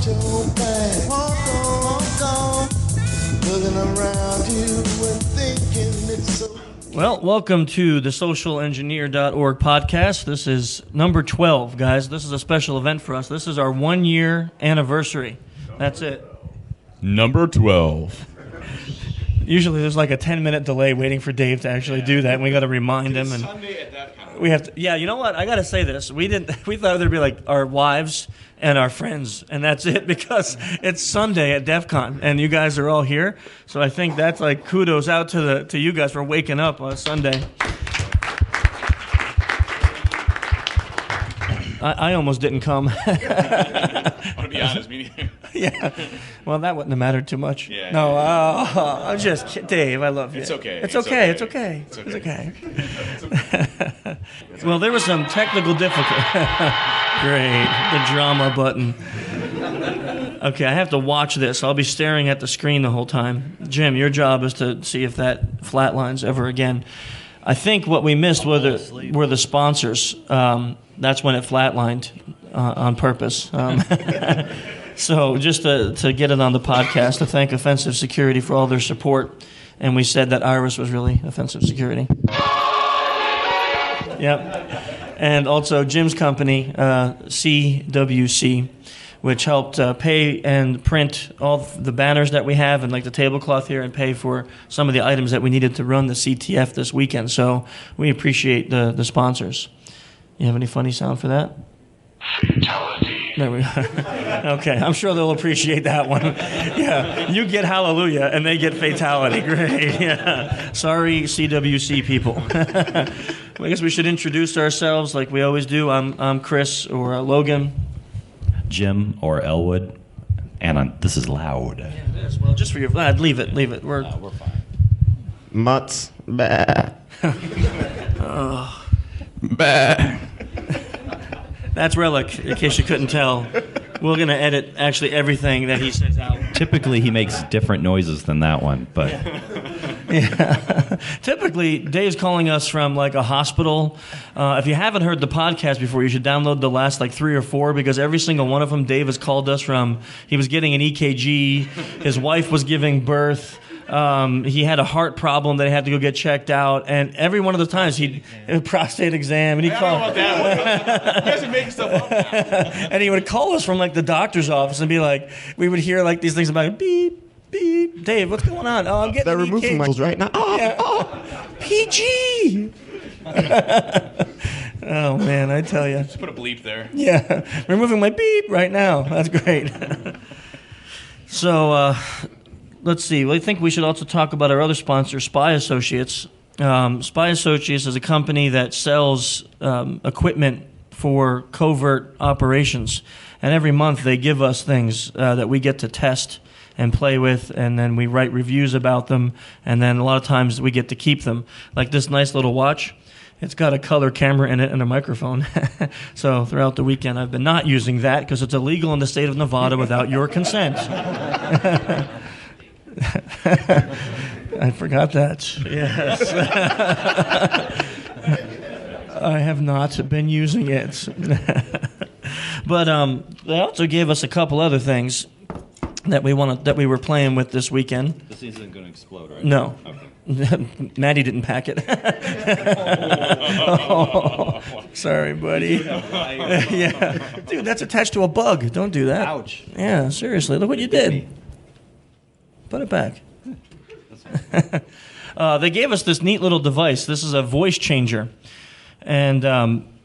your back. Walk on, looking around you and thinking it's so. Well, welcome to the socialengineer.org podcast. This is number 12, guys. This is a special event for us. This is our 1-year anniversary. That's it. Number 12. Usually there's like a 10-minute delay waiting for Dave to actually do that, and we got to remind him. And Sunday at Defcon. we have to. Yeah, you know what? I got to say this. We thought there'd be like our wives and our friends, and that's it, because it's Sunday at Defcon, and you guys are all here. So I think that's like kudos out to you guys for waking up on Sunday. I almost didn't come. I want to be honest, me neither. Yeah. Well, that wouldn't have mattered too much. Yeah. No, I'm just kidding. Dave, I love you. It's okay. It's okay. It's okay. It's okay. Well, there was some technical difficulty. Great. The drama button. Okay, I have to watch this. I'll be staring at the screen the whole time. Jim, your job is to see if that flatlines ever again. I think what we missed were the sponsors. That's when it flatlined on purpose. So just to get it on the podcast, to thank Offensive Security for all their support. And we said that Iris was really Offensive Security. Yep. And also Jim's company, CWC, which helped pay and print all the banners that we have and like the tablecloth here, and pay for some of the items that we needed to run the CTF this weekend. So we appreciate the sponsors. You have any funny sound for that? Fatality. There we go. Okay, I'm sure they'll appreciate that one. Yeah, you get hallelujah and they get fatality. Great. Yeah. Sorry, CWC people. I guess we should introduce ourselves like we always do. I'm Chris, or Logan. Jim or Elwood, and this is loud. Yeah, it is. Well, just for your leave it. We're fine. Mutts. Bah. Bah. That's Relic, in case you couldn't tell. We're going to edit actually everything that he says out. Typically, he makes different noises than that one, but Yeah. Typically, Dave's calling us from like a hospital. If you haven't heard the podcast before, you should download the last like 3 or 4, because every single one of them, Dave has called us from. He was getting an EKG. His wife was giving birth. He had a heart problem that he had to go get checked out, and every one of the times a prostate exam, and he called. I don't know about that. You guys are making stuff up now. And he would call us from like the doctor's office and be like, we would hear like these things about beep, beep. Dave, what's going on? Oh, I'm getting They're removing my right now. PG. Oh man, I tell you. Just put a bleep there. Yeah, removing my beep right now. That's great. So let's see. I think we should also talk about our other sponsor, Spy Associates. Spy Associates is a company that sells equipment for covert operations, and every month they give us things that we get to test and play with, and then we write reviews about them, and then a lot of times we get to keep them. Like this nice little watch. It's got a color camera in it and a microphone. So throughout the weekend I've been not using that because it's illegal in the state of Nevada without your consent. I forgot that. Yes. I have not been using it. But they also gave us a couple other things that we were playing with this weekend. this isn't going to explode, right? No. Okay. Maddie didn't pack it. Oh, sorry, buddy. Yeah. Dude, that's attached to a bug. Don't do that. Ouch. Yeah, seriously. Look what you did. Put it back. They gave us this neat little device. This is a voice changer. And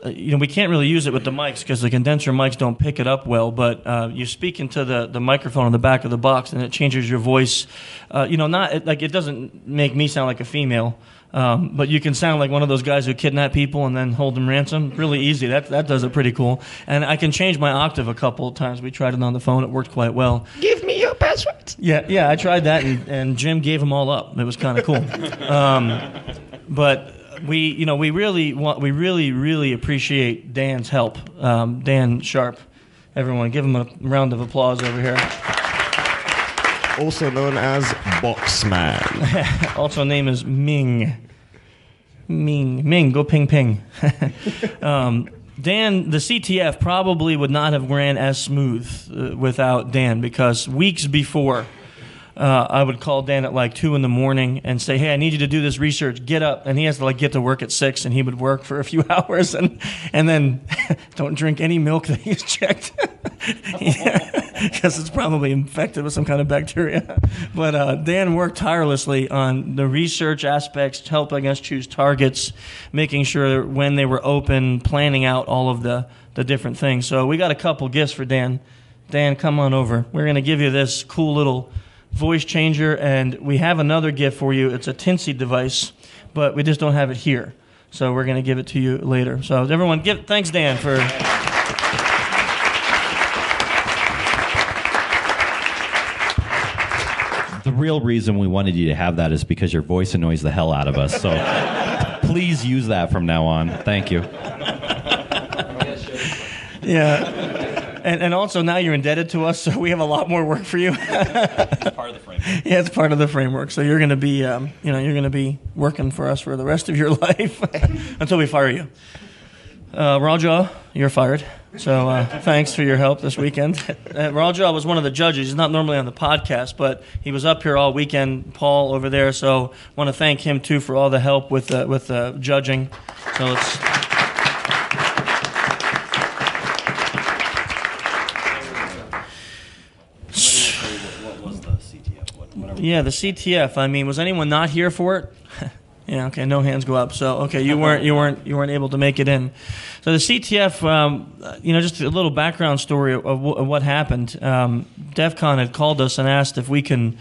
we can't really use it with the mics because the condenser mics don't pick it up well, but you speak into the microphone on the back of the box and it changes your voice. It doesn't make me sound like a female, but you can sound like one of those guys who kidnap people and then hold them ransom. Really easy. That does it pretty cool. And I can change my octave a couple of times. We tried it on the phone. It worked quite well. Give me your passwords. Yeah, I tried that, and Jim gave them all up. It was kind of cool. But we really appreciate Dan's help. Dan Sharp. Everyone, give him a round of applause over here. Also known as Boxman. Also name is Ming. Ming, go ping ping. Dan, the CTF probably would not have ran as smooth without Dan, because weeks before, I would call Dan at like 2 a.m. and say, "Hey, I need you to do this research. Get up." And he has to like get to work at 6, and he would work for a few hours, and then don't drink any milk that he's checked, because it's probably infected with some kind of bacteria. But Dan worked tirelessly on the research aspects, helping us choose targets, making sure when they were open, planning out all of the different things. So we got a couple gifts for Dan. Dan, come on over. We're going to give you this cool little voice changer, and we have another gift for you. It's a Tinsy device, but we just don't have it here. So we're going to give it to you later. So everyone, thanks, Dan, for... The real reason we wanted you to have that is because your voice annoys the hell out of us. So please use that from now on. Thank you. Yeah. And also now you're indebted to us, so we have a lot more work for you. It's part of the framework. Yeah, it's part of the framework. So you're going to be, you're going to be working for us for the rest of your life until we fire you. Raja, you're fired. So thanks for your help this weekend. Raja was one of the judges. He's not normally on the podcast, but he was up here all weekend. Paul over there. So want to thank him too for all the help with judging. So it's. Yeah, the CTF. I mean, was anyone not here for it? Yeah, okay, no hands go up. So, okay, you weren't able to make it in. So the CTF, just a little background story of what happened. Defcon had called us and asked if we can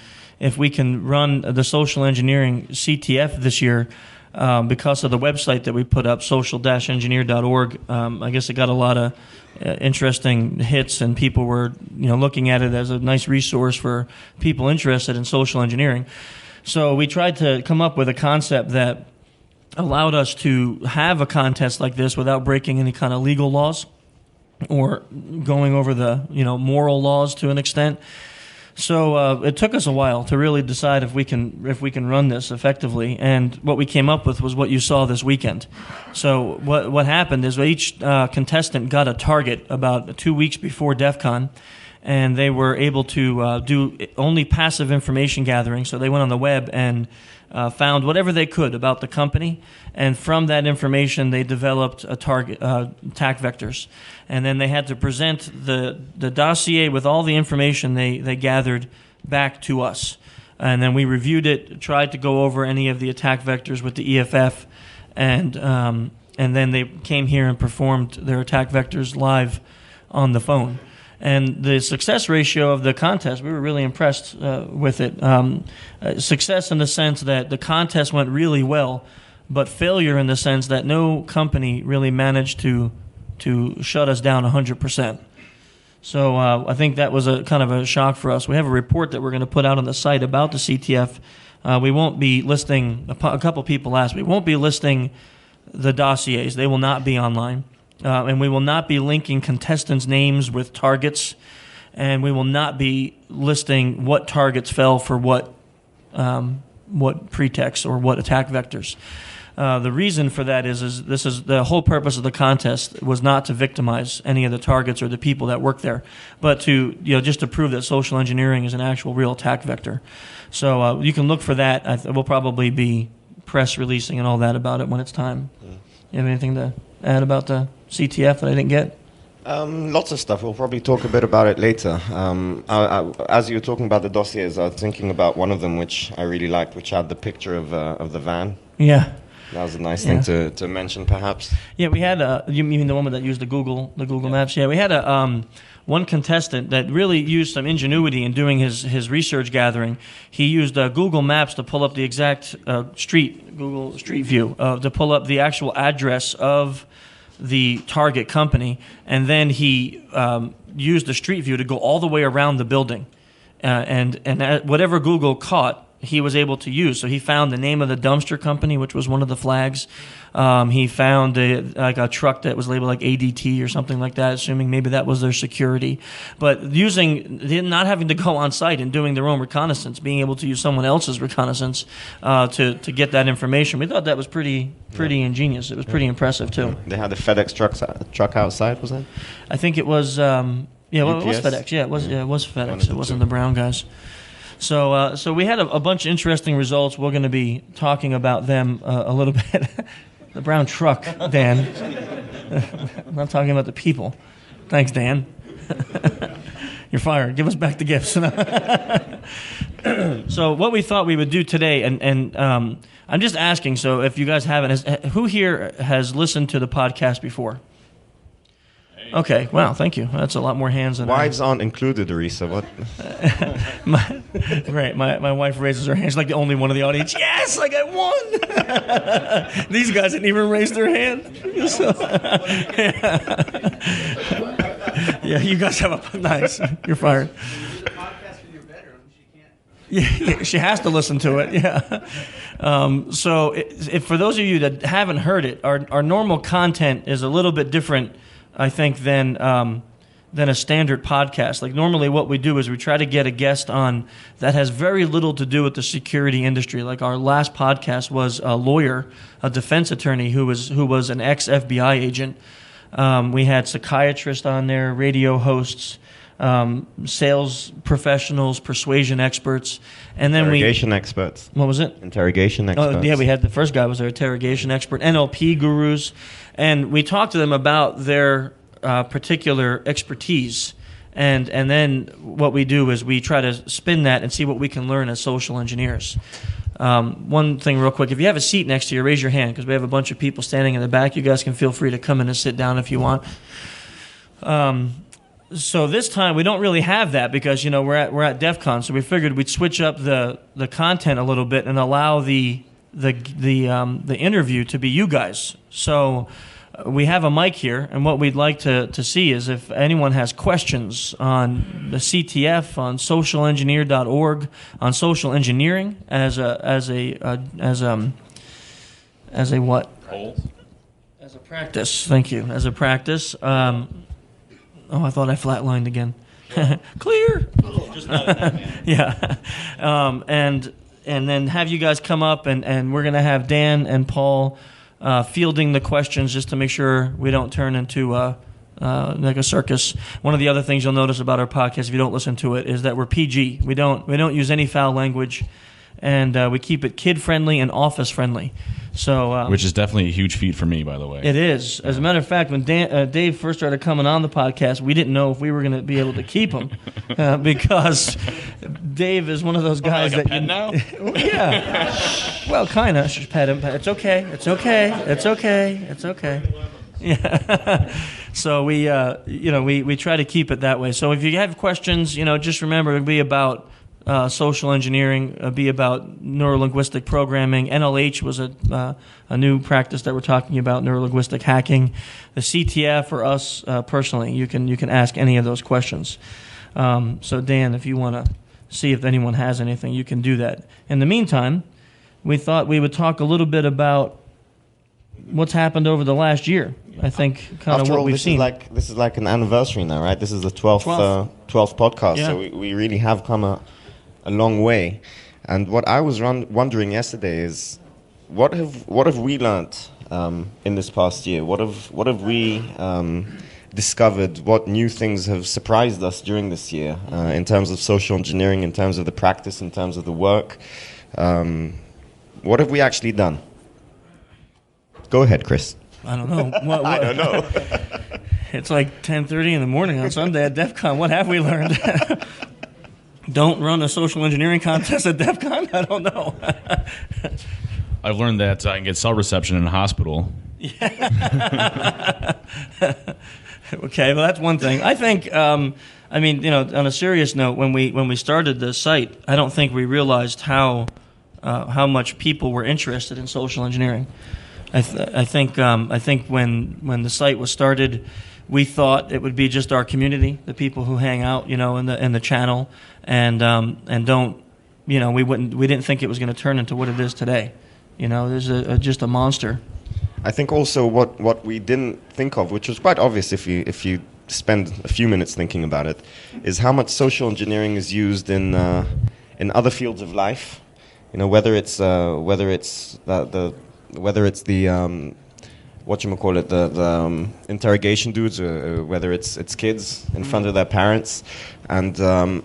run the social engineering CTF this year because of the website that we put up, social-engineer.org. I guess it got a lot of interesting hits, and people were looking at it as a nice resource for people interested in social engineering. So we tried to come up with a concept that allowed us to have a contest like this without breaking any kind of legal laws or going over the moral laws to an extent. So it took us a while to really decide if we can run this effectively, and what we came up with was what you saw this weekend. So what happened is each contestant got a target about 2 weeks before Defcon, and they were able to do only passive information gathering. So they went on the web and found whatever they could about the company, and from that information they developed a target attack vectors, and then they had to present the dossier with all the information they gathered back to us, and then we reviewed it, tried to go over any of the attack vectors with the EFF, and then they came here and performed their attack vectors live on the phone. And the success ratio of the contest, we were really impressed with it. Success in the sense that the contest went really well, but failure in the sense that no company really managed to shut us down 100%. So I think that was a kind of a shock for us. We have a report that we're going to put out on the site about the CTF. We won't be listing, a couple people asked, we won't be listing the dossiers. They will not be online. And we will not be linking contestants' names with targets, and we will not be listing what targets fell for what pretext or what attack vectors. The reason for that is this is the whole purpose of the contest was not to victimize any of the targets or the people that work there, but to just to prove that social engineering is an actual real attack vector. So you can look for that. We'll probably be press releasing and all that about it when it's time. Yeah. You have anything to add about the CTF that I didn't get? Lots of stuff. We'll probably talk a bit about it later. As you were talking about the dossiers, I was thinking about one of them, which I really liked, which had the picture of the van. Yeah. That was a nice thing to mention, perhaps. Yeah, we had you mean the woman that used the Google Maps? Yeah, we had one contestant that really used some ingenuity in doing his research gathering. He used Google Maps to pull up the exact Google Street View, to pull up the actual address of the target company, and then he used the Street View to go all the way around the building, and whatever Google caught he was able to use. So he found the name of the dumpster company, which was one of the flags. He found a truck that was labeled like ADT or something like that, assuming maybe that was their security. But not having to go on site and doing their own reconnaissance, being able to use someone else's reconnaissance to get that information, we thought that was pretty ingenious. It was pretty impressive too. They had the FedEx truck outside, was it? I think it was. It was UPS? FedEx. Yeah, it was FedEx. It wasn't the brown guys. So we had a bunch of interesting results. We're going to be talking about them a little bit. The brown truck, Dan. I'm not talking about the people. Thanks, Dan. You're fired. Give us back the gifts. So what we thought we would do today, and I'm just asking, so if you guys haven't, who here has listened to the podcast before? Okay, wow, thank you. That's a lot more hands than Wives aren't included, Arisa. What? My wife raises her hand. She's like the only one in the audience. Yes, I got one. These guys didn't even raise their hand. Yeah, you guys have a nice. You're fired. Yeah, she has to listen to it. Yeah. So, if for those of you that haven't heard it, our normal content is a little bit different, I think, than a standard podcast. Like normally, what we do is we try to get a guest on that has very little to do with the security industry. Like our last podcast was a lawyer, a defense attorney who was an ex-FBI agent. We had psychiatrists on there, radio hosts, sales professionals, persuasion experts, and then Interrogation experts. What was it? Interrogation experts. Oh, yeah, we had the first guy was our interrogation expert, NLP gurus, and we talked to them about their particular expertise. And then what we do is we try to spin that and see what we can learn as social engineers. One thing real quick, if you have a seat next to you, raise your hand because we have a bunch of people standing in the back. You guys can feel free to come in and sit down if you want. So this time we don't really have that because we're at Defcon, so we figured we'd switch up the content a little bit and allow the interview to be you guys. So we have a mic here, and what we'd like to see is if anyone has questions on the CTF, on socialengineer.org, on social engineering as a what? As a practice. Thank you. As a practice. Oh, I thought I flatlined again. Clear. Yeah. And then have you guys come up, and we're going to have Dan and Paul fielding the questions just to make sure we don't turn into like a circus. One of the other things you'll notice about our podcast, if you don't listen to it, is that we're PG. We don't use any foul language, and we keep it kid-friendly and office-friendly. So, which is definitely a huge feat for me, by the way. It is. As a matter of fact, when Dave first started coming on the podcast, we didn't know if we were going to be able to keep him because Dave is one of those guys like a that pet now? Yeah. Well, kind of. Just pet him. It's okay. It's okay. It's okay. It's okay. Yeah. So we try to keep it that way. So if you have questions, just remember it'll be about social engineering, be about neurolinguistic programming. NLH was a new practice that we're talking about, neurolinguistic hacking. The CTF or us personally, you can ask any of those questions. So Dan, if you want to see if anyone has anything, you can do that. In the meantime, we thought we would talk a little bit about what's happened over the last year. I think kind of what we've seen. This is like an anniversary now, right? This is the 12th podcast, Yeah. so we really have come a long way. And what I was wondering yesterday is, what have we learned in this past year? What have we discovered? What new things have surprised us during this year in terms of social engineering, in terms of the practice, in terms of the work? What have we actually done? Go ahead, Chris. I don't know. What? I don't know. It's like 10:30 in the morning on Sunday at DEFCON. What have we learned? Don't run a social engineering contest at DEFCON? I don't know. I've learned that I can get cell reception in a hospital. Okay, well, that's one thing. I think, on a serious note, when we started the site, I don't think we realized how much people were interested in social engineering. I think when the site was started, we thought it would be just our community, the people who hang out, in the channel, and don't we didn't think it was going to turn into what it is today. There's just a monster. I think also what we didn't think of, which was quite obvious if you spend a few minutes thinking about it, is how much social engineering is used in other fields of life. Whether it's the whatchamacallit, the interrogation dudes, or whether it's kids in front of their parents. And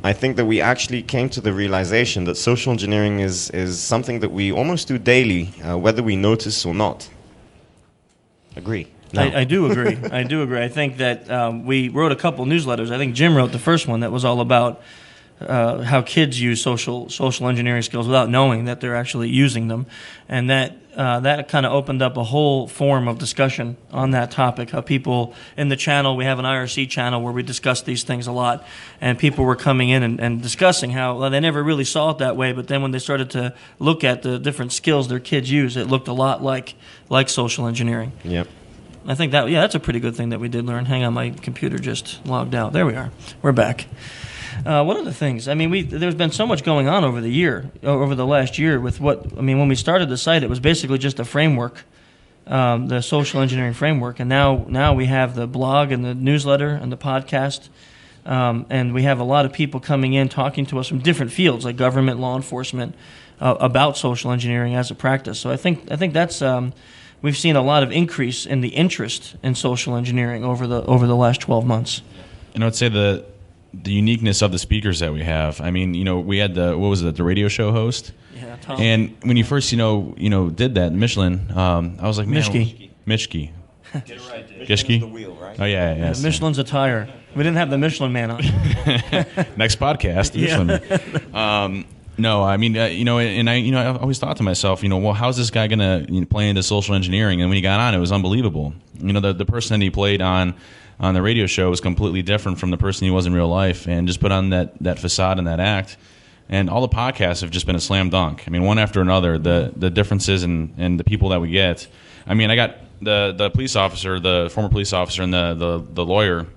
I think that we actually came to the realization that social engineering is something that we almost do daily, whether we notice or not. Agree? No. I do agree. I do agree. I think that we wrote a couple newsletters. I think Jim wrote the first one that was all about how kids use social engineering skills without knowing that they're actually using them, and that kind of opened up a whole forum of discussion on that topic. How people in the channel, we have an IRC channel where we discuss these things a lot, and people were coming in and discussing how they never really saw it that way, but then when they started to look at the different skills their kids use, it looked a lot like social engineering. Yep. I think that's a pretty good thing that we did learn. Hang on, my computer just logged out. There we are. We're back. What are the things? There's been so much going on over the last year with when we started the site, it was basically just a framework, the social engineering framework, and now we have the blog and the newsletter and the podcast, and we have a lot of people coming in talking to us from different fields like government, law enforcement, about social engineering as a practice. So I think that's we've seen a lot of increase in the interest in social engineering over the last 12 months. And I would say the uniqueness of the speakers that we have. We had the radio show host. Yeah, Tom. And when you first, did that, Michelin, I was like, man. Mishki. Get it right, dude. Gishki? The wheel, right? Oh, yeah. Michelin's a tire. We didn't have the Michelin man on. Next podcast, the Michelin man. No, and I always thought to myself, well, how's this guy going to play into social engineering? And when he got on, it was unbelievable. The person that he played on the radio show was completely different from the person he was in real life, and just put on that facade and that act. And all the podcasts have just been a slam dunk. One after another, the differences and the people that we get. I got the police officer, the former police officer, and the lawyer.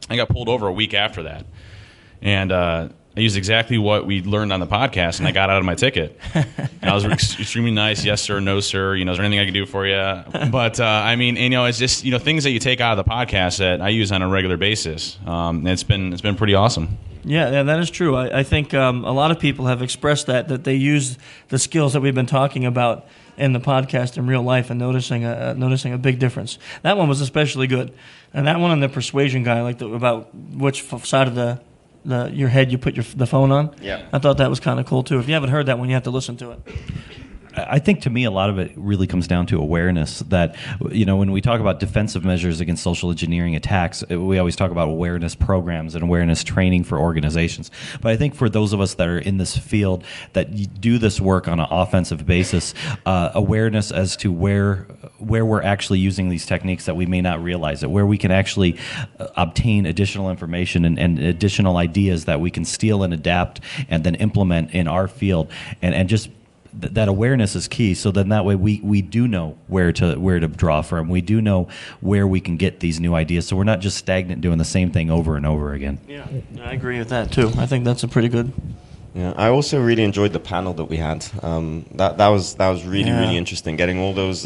I got pulled over a week after that. And I used exactly what we learned on the podcast, and I got out of my ticket. And I was extremely nice. Yes, sir. No, sir. Is there anything I can do for you? But, it's just, things that you take out of the podcast that I use on a regular basis. And it's been pretty awesome. Yeah, that is true. I think a lot of people have expressed that they use the skills that we've been talking about in the podcast in real life and noticing a big difference. That one was especially good. And that one on the persuasion guy, about which side of your head you put the phone on. Yeah. I thought that was kind of cool too. If you haven't heard that one, you have to listen to it. I think to me a lot of it really comes down to awareness that, when we talk about defensive measures against social engineering attacks, we always talk about awareness programs and awareness training for organizations. But I think for those of us that are in this field that do this work on an offensive basis, awareness as to where we're actually using these techniques that we may not realize it, where we can actually obtain additional information and additional ideas that we can steal and adapt and then implement in our field, and just that awareness is key. So then that way we do know where to draw from. We do know where we can get these new ideas. So we're not just stagnant doing the same thing over and over again. Yeah, I agree with that too. I think that's a pretty good. Yeah, I also really enjoyed the panel that we had. That was really interesting. Getting all those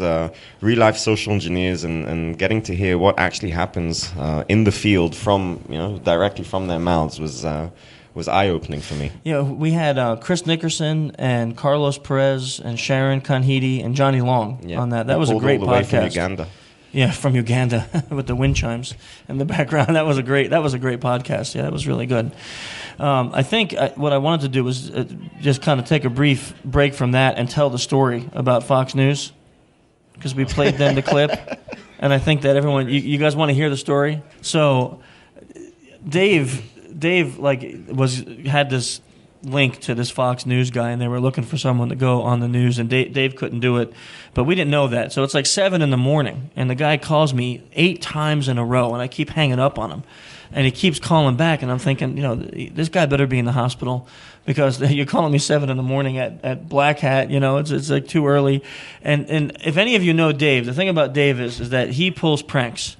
real life social engineers and getting to hear what actually happens in the field from directly from their mouths was eye-opening for me. Yeah, we had Chris Nickerson and Carlos Perez and Sharon Kanhidi and Johnny Long on that. That was a great all the way podcast. from Uganda. Yeah, from Uganda with the wind chimes in the background. That was a great podcast. Yeah, that was really good. I think what I wanted to do was just kind of take a brief break from that and tell the story about Fox News, because we played them the clip, and I think that everyone, you guys want to hear the story. So, Dave had this link to this Fox News guy, and they were looking for someone to go on the news, and Dave couldn't do it, but we didn't know that. So it's like 7 a.m, and the guy calls me 8 times in a row, and I keep hanging up on him, and he keeps calling back, and I'm thinking, this guy better be in the hospital, because you're calling me 7 a.m. at Black Hat, it's like too early. And if any of you know Dave, the thing about Dave is that he pulls pranks.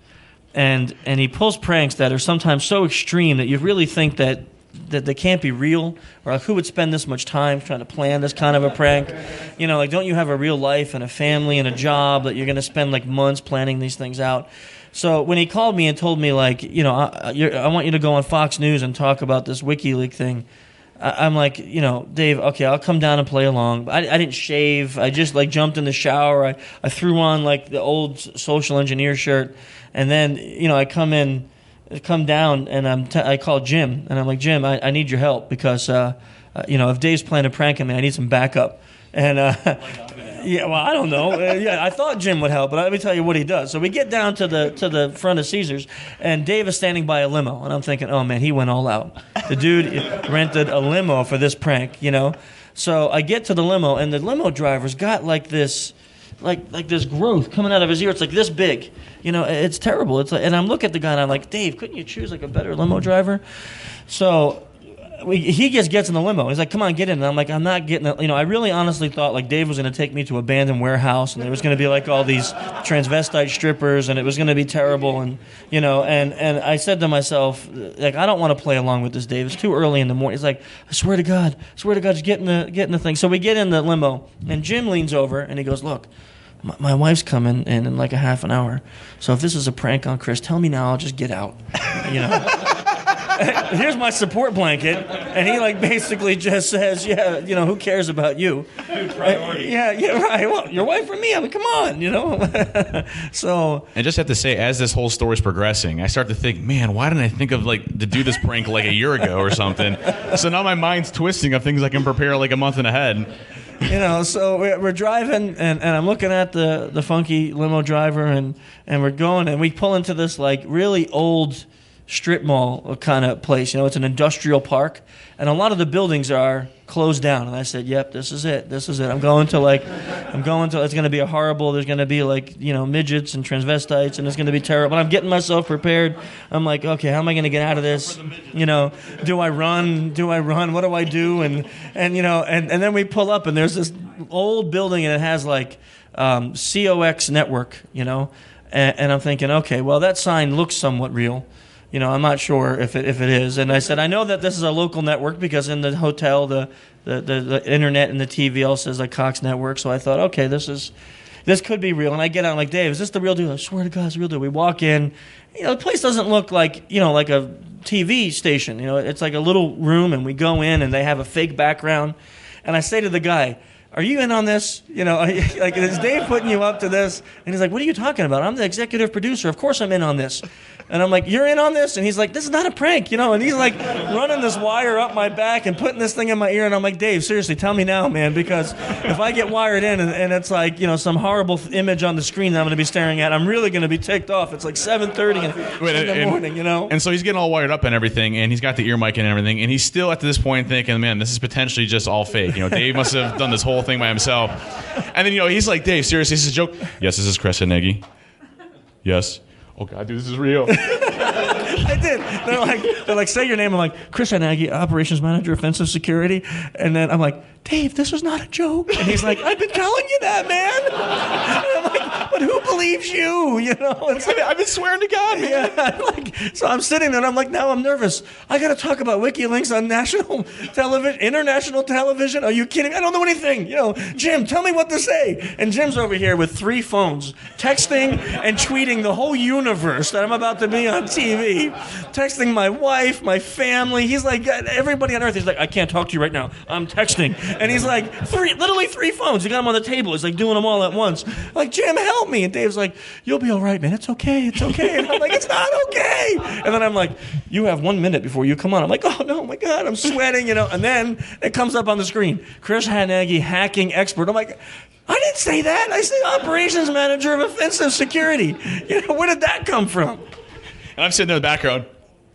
And he pulls pranks that are sometimes so extreme that you really think that that they can't be real, or like, who would spend this much time trying to plan this kind of a prank? You know, like, don't you have a real life and a family and a job that you're going to spend like months planning these things out? So when he called me and told me, like, you know, I want you to go on Fox News and talk about this WikiLeaks thing, I'm like, you know, Dave, okay, I'll come down and play along. I didn't shave. I just, like, jumped in the shower. I threw on, like, the old social engineer shirt. And then, you know, I come down, and I call Jim. And I'm like, Jim, I need your help because, you know, if Dave's planning to prank me, I need some backup. And, yeah, well, I don't know. Yeah, I thought Jim would help, but let me tell you what he does. So we get down to the front of Caesars, and Dave is standing by a limo, and I'm thinking, oh man, he went all out. The dude rented a limo for this prank, you know. So I get to the limo, and the limo driver's got like this, like this growth coming out of his ear. It's like this big, you know. It's terrible. It's like, and I'm looking at the guy, and I'm like, Dave, couldn't you choose like a better limo driver? So. He gets in the limo. He's like, come on, get in. And I'm like, I'm not getting it. You know, I really honestly thought like Dave was going to take me to an abandoned warehouse and there was going to be like all these transvestite strippers and it was going to be terrible. And, you know, and I said to myself, like, I don't want to play along with this, Dave. It's too early in the morning. He's like, I swear to God, just get in the thing. So we get in the limo and Jim leans over and he goes, look, my wife's coming in like a half an hour. So if this is a prank on Chris, tell me now, I'll just get out, you know. Here's my support blanket, and he like basically just says, "Yeah, you know, who cares about you?" Yeah, right. Well, your wife or me? I mean, come on, you know. So, I just have to say, as this whole story's progressing, I start to think, man, why didn't I think of like to do this prank like a year ago or something? So now my mind's twisting of things I can prepare like a month and ahead. You know, so we're driving, and I'm looking at the funky limo driver, and we're going, and we pull into this like really old strip mall kind of place. You know, it's an industrial park, and a lot of the buildings are closed down. And I said, yep, this is it. I'm going to, it's going to be a horrible, there's going to be like, you know, midgets and transvestites, and it's going to be terrible. And I'm getting myself prepared. I'm like, okay, how am I going to get out of this? You know, do I run? What do I do? And you know, and then we pull up, and there's this old building, and it has like COX network, you know, and I'm thinking, okay, well, that sign looks somewhat real. You know, I'm not sure if it is. And I said, I know that this is a local network because in the hotel, the internet and the TV all says like Cox Network. So I thought, okay, this could be real. And I get out, I'm like, Dave, is this the real deal? I swear to God, it's the real deal. We walk in. You know, the place doesn't look like, you know, like a TV station. You know, it's like a little room, and we go in, and they have a fake background. And I say to the guy, are you in on this? You know, like, is Dave putting you up to this? And he's like, what are you talking about? I'm the executive producer. Of course I'm in on this. And I'm like, you're in on this? And he's like, this is not a prank, you know? And he's like running this wire up my back and putting this thing in my ear. And I'm like, Dave, seriously, tell me now, man, because if I get wired in and it's like, you know, some horrible image on the screen that I'm going to be staring at, I'm really going to be ticked off. It's like 7:30 in the morning, you know? And so he's getting all wired up and everything, and he's got the ear mic and everything, and he's still at this point thinking, man, this is potentially just all fake. You know, Dave must have done this whole thing by himself. And then, you know, he's like, Dave, seriously, this is a joke? Yes, this is Chris Hanegi. Yes. Oh, God, dude, this is real. I did. They're like, say your name. I'm like, Chris Hanegi, Operations Manager, Offensive Security. And then I'm like, Dave, this was not a joke. And he's like, I've been telling you that, man. And I'm like, but who believes you? You know? And so, I've been swearing to God, man. Yeah, so I'm sitting there, and I'm like, now I'm nervous. I got to talk about WikiLeaks on national television, international television. Are you kidding? I don't know anything. You know, Jim, tell me what to say. And Jim's over here with 3 phones, texting and tweeting the whole universe that I'm about to be on TV, texting my wife, my family. He's like, everybody on earth. He's like, I can't talk to you right now. I'm texting. And he's like, literally 3 phones. He got them on the table. He's like doing them all at once. Like, Jim, help me. And Dave's like, you'll be all right, man. It's okay. It's okay. And I'm like, it's not okay. And then I'm like, you have 1 minute before you come on. I'm like, oh, no, my God, I'm sweating, you know. And then it comes up on the screen, Chris Hanegi, hacking expert. I'm like, I didn't say that. I said Operations Manager of Offensive Security. You know, where did that come from? And I'm sitting there in the background.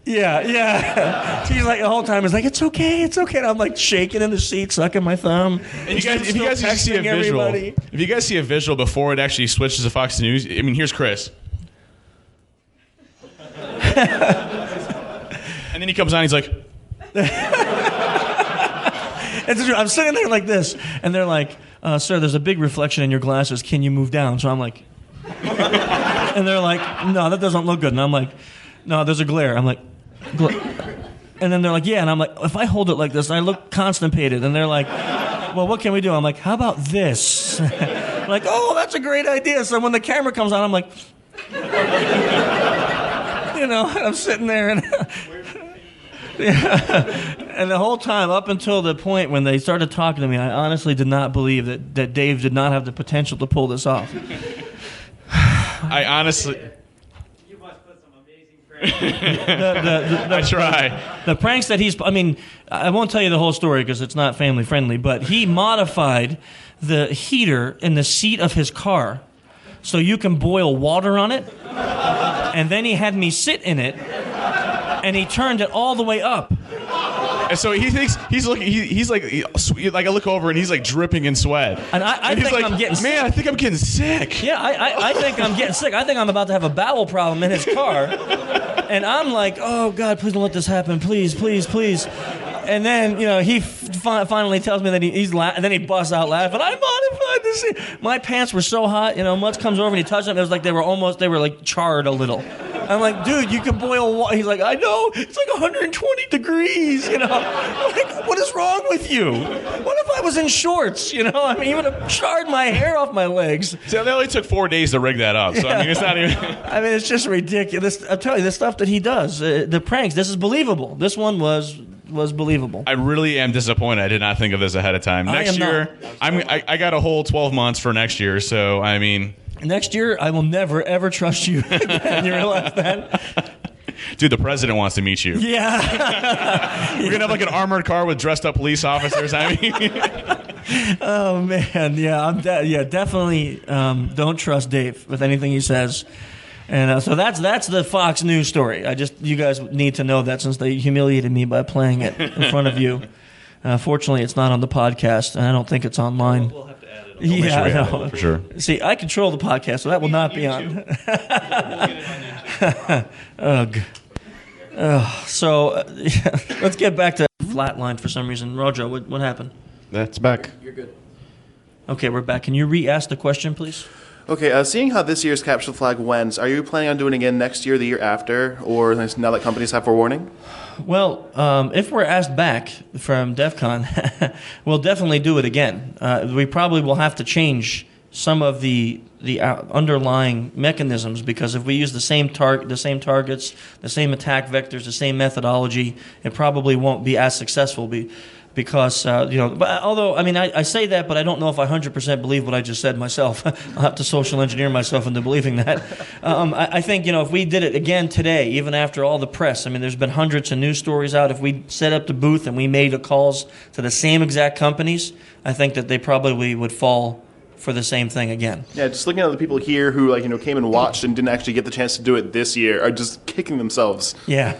Yeah. He's like, the whole time, he's like, it's okay. And I'm like shaking in the seat, sucking my thumb. And if you guys see a visual, if you guys see a visual before it actually switches to Fox News, I mean, here's Chris. And then he comes on, he's like, I'm sitting there like this, and they're like, sir, there's a big reflection in your glasses. Can you move down? So I'm like, and they're like, no, that doesn't look good. And I'm like, no, there's a glare. I'm like, And then they're like, yeah. And I'm like, if I hold it like this, and I look constipated. And they're like, well, what can we do? I'm like, how about this? Like, oh, that's a great idea. So when the camera comes on, I'm like, I'm sitting there and and the whole time up until the point when they started talking to me, I honestly did not believe that Dave did not have the potential to pull this off. I honestly... You must put some amazing pranks. I try. The pranks that I won't tell you the whole story because it's not family friendly, but he modified the heater in the seat of his car so you can boil water on it. And then he had me sit in it, and he turned it all the way up. And so he thinks he's looking. He's like I look over and he's like dripping in sweat. And I think like, I'm getting sick. Man, I think I'm getting sick. Yeah, I think I'm getting sick. I think I'm about to have a bowel problem in his car. And I'm like, oh, God, please don't let this happen. Please, please, please. And then, he finally tells me that he's and then he busts out laughing. I modified this. My pants were so hot. Mutz comes over and he touched them. It was like they were like charred a little. I'm like, dude, you can boil water. He's like, I know. It's like 120 degrees, I'm like, what is wrong with you? What if I was in shorts, he would have charred my hair off my legs. So they only took 4 days to rig that up. So, it's not even... it's just ridiculous. I'll tell you, the stuff that he does, the pranks, this is believable. This one was believable. I really am disappointed. I did not think of this ahead of time. Next year, I got a whole 12 months for next year, so Next year, I will never, ever trust you again. You realize that? Dude, the president wants to meet you. Yeah. We're going to have like an armored car with dressed up police officers. Oh, man. Yeah, definitely don't trust Dave with anything he says. And so that's the Fox News story. You guys need to know that since they humiliated me by playing it in front of you. Fortunately, it's not on the podcast, and I don't think it's online. We'll have to add it. Yeah, I know. For sure. See, I control the podcast, so that will not be on. Ugh. So let's get back to flatline for some reason. Rojo, what happened? That's back. You're good. Okay, we're back. Can you re-ask the question, please? Okay, seeing how this year's Capture the Flag went, are you planning on doing it again next year, the year after, or now that companies have forewarning? Well, if we're asked back from Defcon, we'll definitely do it again. We probably will have to change some of the underlying mechanisms because if we use the same targets, the same attack vectors, the same methodology, it probably won't be as successful. Because, but although, I say that, but I don't know if I 100% believe what I just said myself. I'll have to social engineer myself into believing that. I think, if we did it again today, even after all the press, there's been hundreds of news stories out. If we set up the booth and we made calls to the same exact companies, I think that they probably would fall for the same thing again. Yeah, just looking at the people here who, came and watched and didn't actually get the chance to do it this year are just kicking themselves. Yeah.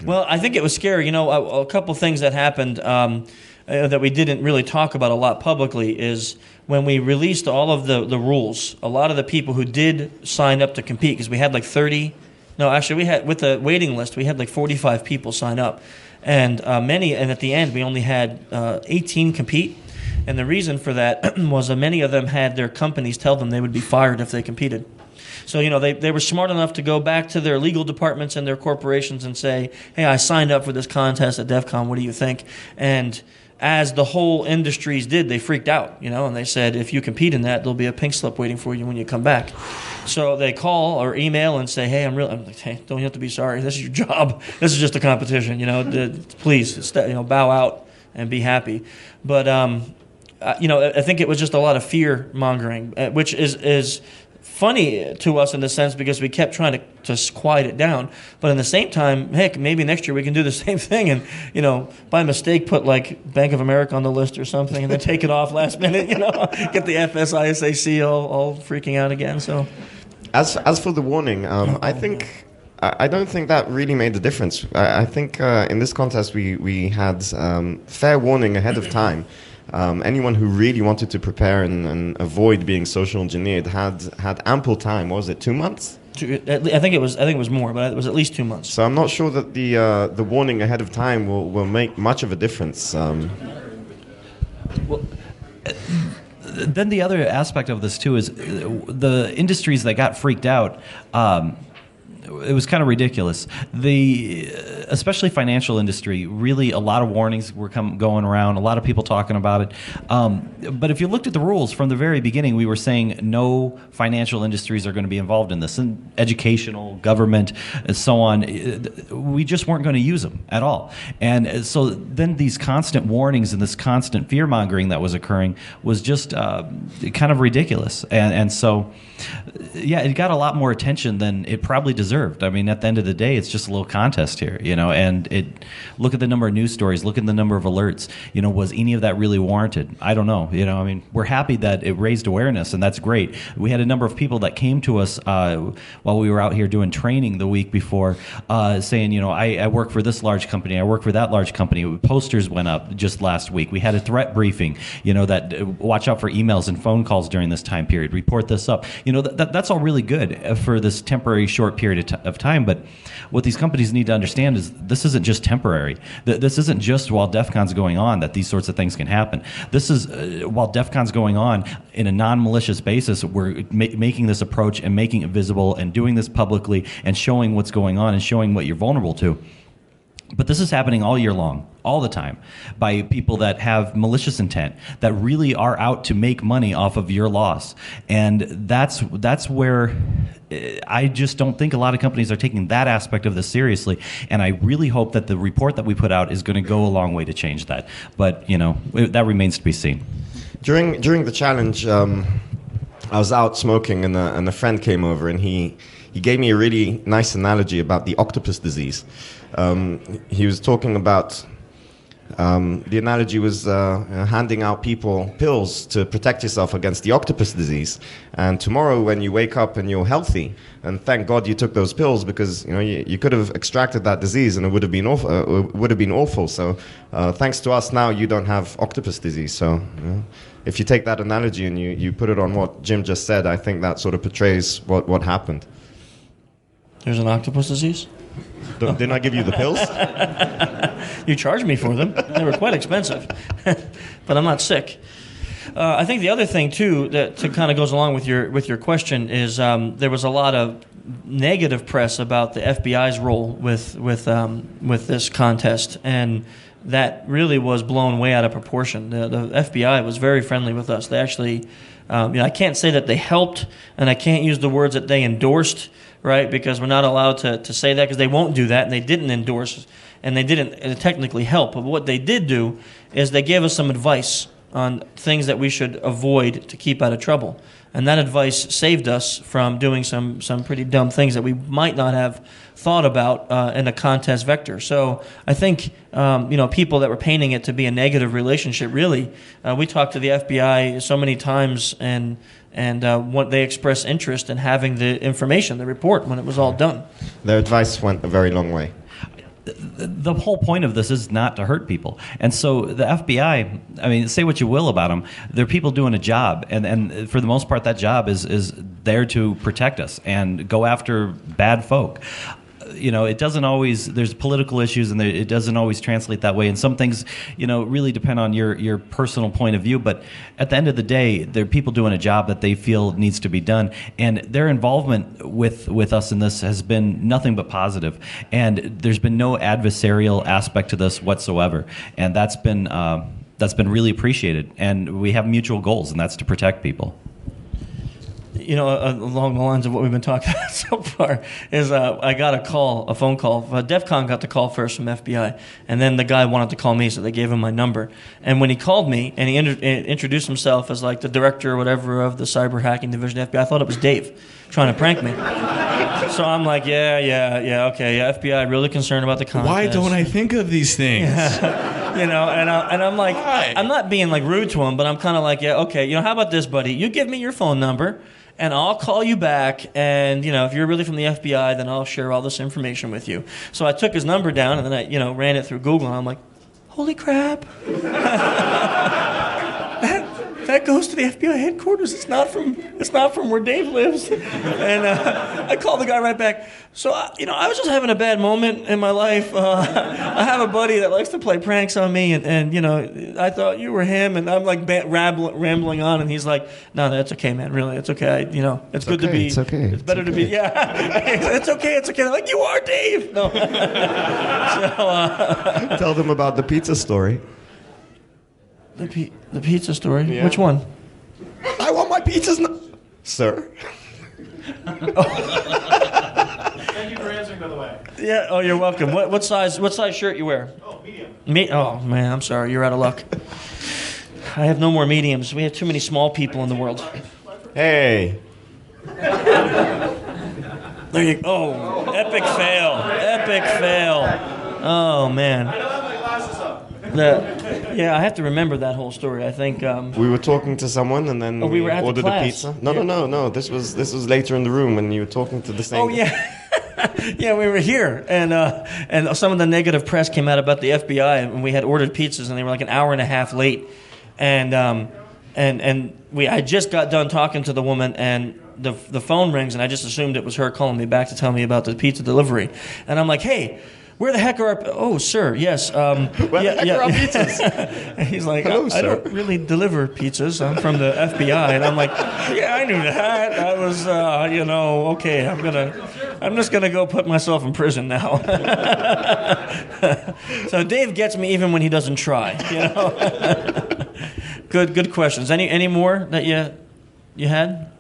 Well, I think it was scary. A couple things that happened that we didn't really talk about a lot publicly is when we released all of the rules, a lot of the people who did sign up to compete, because we had like 30, no, actually we had, with the waiting list, we had like 45 people sign up. And and at the end, we only had 18 compete. And the reason for that was many of them had their companies tell them they would be fired if they competed. So, they were smart enough to go back to their legal departments and their corporations and say, hey, I signed up for this contest at Defcon. What do you think? And as the whole industries did, they freaked out, and they said, if you compete in that, there'll be a pink slip waiting for you when you come back. So they call or email and say, hey, I'm like, hey, don't you have to be sorry. This is your job. This is just a competition, please, bow out and be happy. But, I think it was just a lot of fear mongering, which is funny to us in the sense because we kept trying to quiet it down. But in the same time, heck, maybe next year we can do the same thing and, by mistake put like Bank of America on the list or something and then take it off last minute, get the FSISAC all freaking out again. So, as for the warning, I don't think that really made a difference. I think in this contest we had fair warning ahead of time. Anyone who really wanted to prepare and avoid being social engineered had ample time. What was it, 2 months? I think it was more, but it was at least 2 months. So I'm not sure that the warning ahead of time will make much of a difference. Well, then the other aspect of this too is the industries that got freaked out. it was kind of ridiculous. Especially financial industry, really a lot of warnings were going around, a lot of people talking about it. But if you looked at the rules from the very beginning, we were saying no financial industries are going to be involved in this, and educational, government, and so on. We just weren't going to use them at all. And so then these constant warnings and this constant fear-mongering that was occurring was just kind of ridiculous. And so, yeah, it got a lot more attention than it probably deserved. I mean, at the end of the day, it's just a little contest here, and look at the number of news stories, look at the number of alerts. Was any of that really warranted? I don't know. I mean, we're happy that it raised awareness, and that's great. We had a number of people that came to us while we were out here doing training the week before, saying, I work for this large company, I work for that large company. Posters went up just last week. We had a threat briefing, that watch out for emails and phone calls during this time period. Report this up. That's all really good for this temporary short period of time. But what these companies need to understand is this isn't just temporary. This isn't just while Defcon's going on that these sorts of things can happen. This is while Defcon's going on in a non-malicious basis, we're making this approach and making it visible and doing this publicly and showing what's going on and showing what you're vulnerable to. But this is happening all year long, all the time, by people that have malicious intent, that really are out to make money off of your loss. And that's where I just don't think a lot of companies are taking that aspect of this seriously. And I really hope that the report that we put out is going to go a long way to change that. But, that remains to be seen. During the challenge, I was out smoking, and a friend came over, and he gave me a really nice analogy about the octopus disease. He was talking about, the analogy was handing out people pills to protect yourself against the octopus disease. And tomorrow when you wake up and you're healthy, and thank God you took those pills, because you could have extracted that disease and it would have been awful. So thanks to us now you don't have octopus disease. So if you take that analogy and you put it on what Jim just said, I think that sort of portrays what happened. There's an octopus disease? Didn't I give you the pills? You charged me for them. They were quite expensive. But I'm not sick. I think the other thing, too, that kind of goes along with your question is there was a lot of negative press about the FBI's role with this contest, and that really was blown way out of proportion. The FBI was very friendly with us. They actually, I can't say that they helped, and I can't use the words that they endorsed, right? Because we're not allowed to say that, because they won't do that, and they didn't endorse, and they didn't technically help. But what they did do is they gave us some advice on things that we should avoid to keep out of trouble. And that advice saved us from doing some pretty dumb things that we might not have thought about in a contest vector. So I think people that were painting it to be a negative relationship, really, we talked to the FBI so many times, and what they expressed interest in having the information, the report, when it was all done. Their advice went a very long way. The whole point of this is not to hurt people. And so the FBI, I mean, say what you will about them, they're people doing a job. And for the most part, that job is there to protect us and go after bad folk. It doesn't always, there's political issues, and it doesn't always translate that way. And some things, really depend on your personal point of view. But at the end of the day, they're people doing a job that they feel needs to be done. And their involvement with us in this has been nothing but positive. And there's been no adversarial aspect to this whatsoever. And that's been really appreciated. And we have mutual goals, and that's to protect people. Along the lines of what we've been talking about so far, is I got a phone call. Defcon got the call first from FBI, and then the guy wanted to call me, so they gave him my number. And when he called me, and he introduced himself as like the director or whatever of the cyber hacking division of FBI, I thought it was Dave trying to prank me. So I'm like, yeah, okay, FBI really concerned about the contest. Why don't I think of these things? And I'm like, Why? I'm not being like rude to him, but I'm kind of like, yeah, okay, how about this, buddy? You give me your phone number, and I'll call you back, and, if you're really from the FBI, then I'll share all this information with you. So I took his number down, and then I, ran it through Google, and I'm like, holy crap. that goes to the FBI headquarters. It's not from where Dave lives. And I called the guy right back. So, I was just having a bad moment in my life. I have a buddy that likes to play pranks on me, and I thought you were him, and I'm like rambling on, and he's like, no, that's okay, man, really, it's okay. It's good to be. It's okay. It's better to be, yeah. It's okay. I'm like, you are Dave. No. So, Tell them about the pizza story. the pizza story? Yeah. Which one? I want my pizzas now. Sir? Thank you for answering, by the way. Yeah. Oh, you're welcome. What size shirt you wear? Oh, medium. Oh man, I'm sorry. You're out of luck. I have no more mediums. We have too many small people in the world. Hey. There you go. Oh, epic fail. Epic fail. Oh man. I don't have my glasses up. Yeah, I have to remember that whole story. I think. We were talking to someone and then we were at the ordered class. a pizza. No. This was later in the room when you were talking to the same Oh yeah. Yeah, we were here, and some of the negative press came out about the FBI, and we had ordered pizzas, and they were like an hour and a half late, and I just got done talking to the woman, and the phone rings, and I just assumed it was her calling me back to tell me about the pizza delivery, and I'm like, hey. Where the heck are our... Oh, sir, yes. Where the heck are our pizzas? And he's like, Hello, I sir. don't really deliver pizzas. I'm from the FBI. And I'm like, yeah, I knew that. I was, okay, I'm just going to go put myself in prison now. So Dave gets me even when he doesn't try, Good questions. Any more that you had?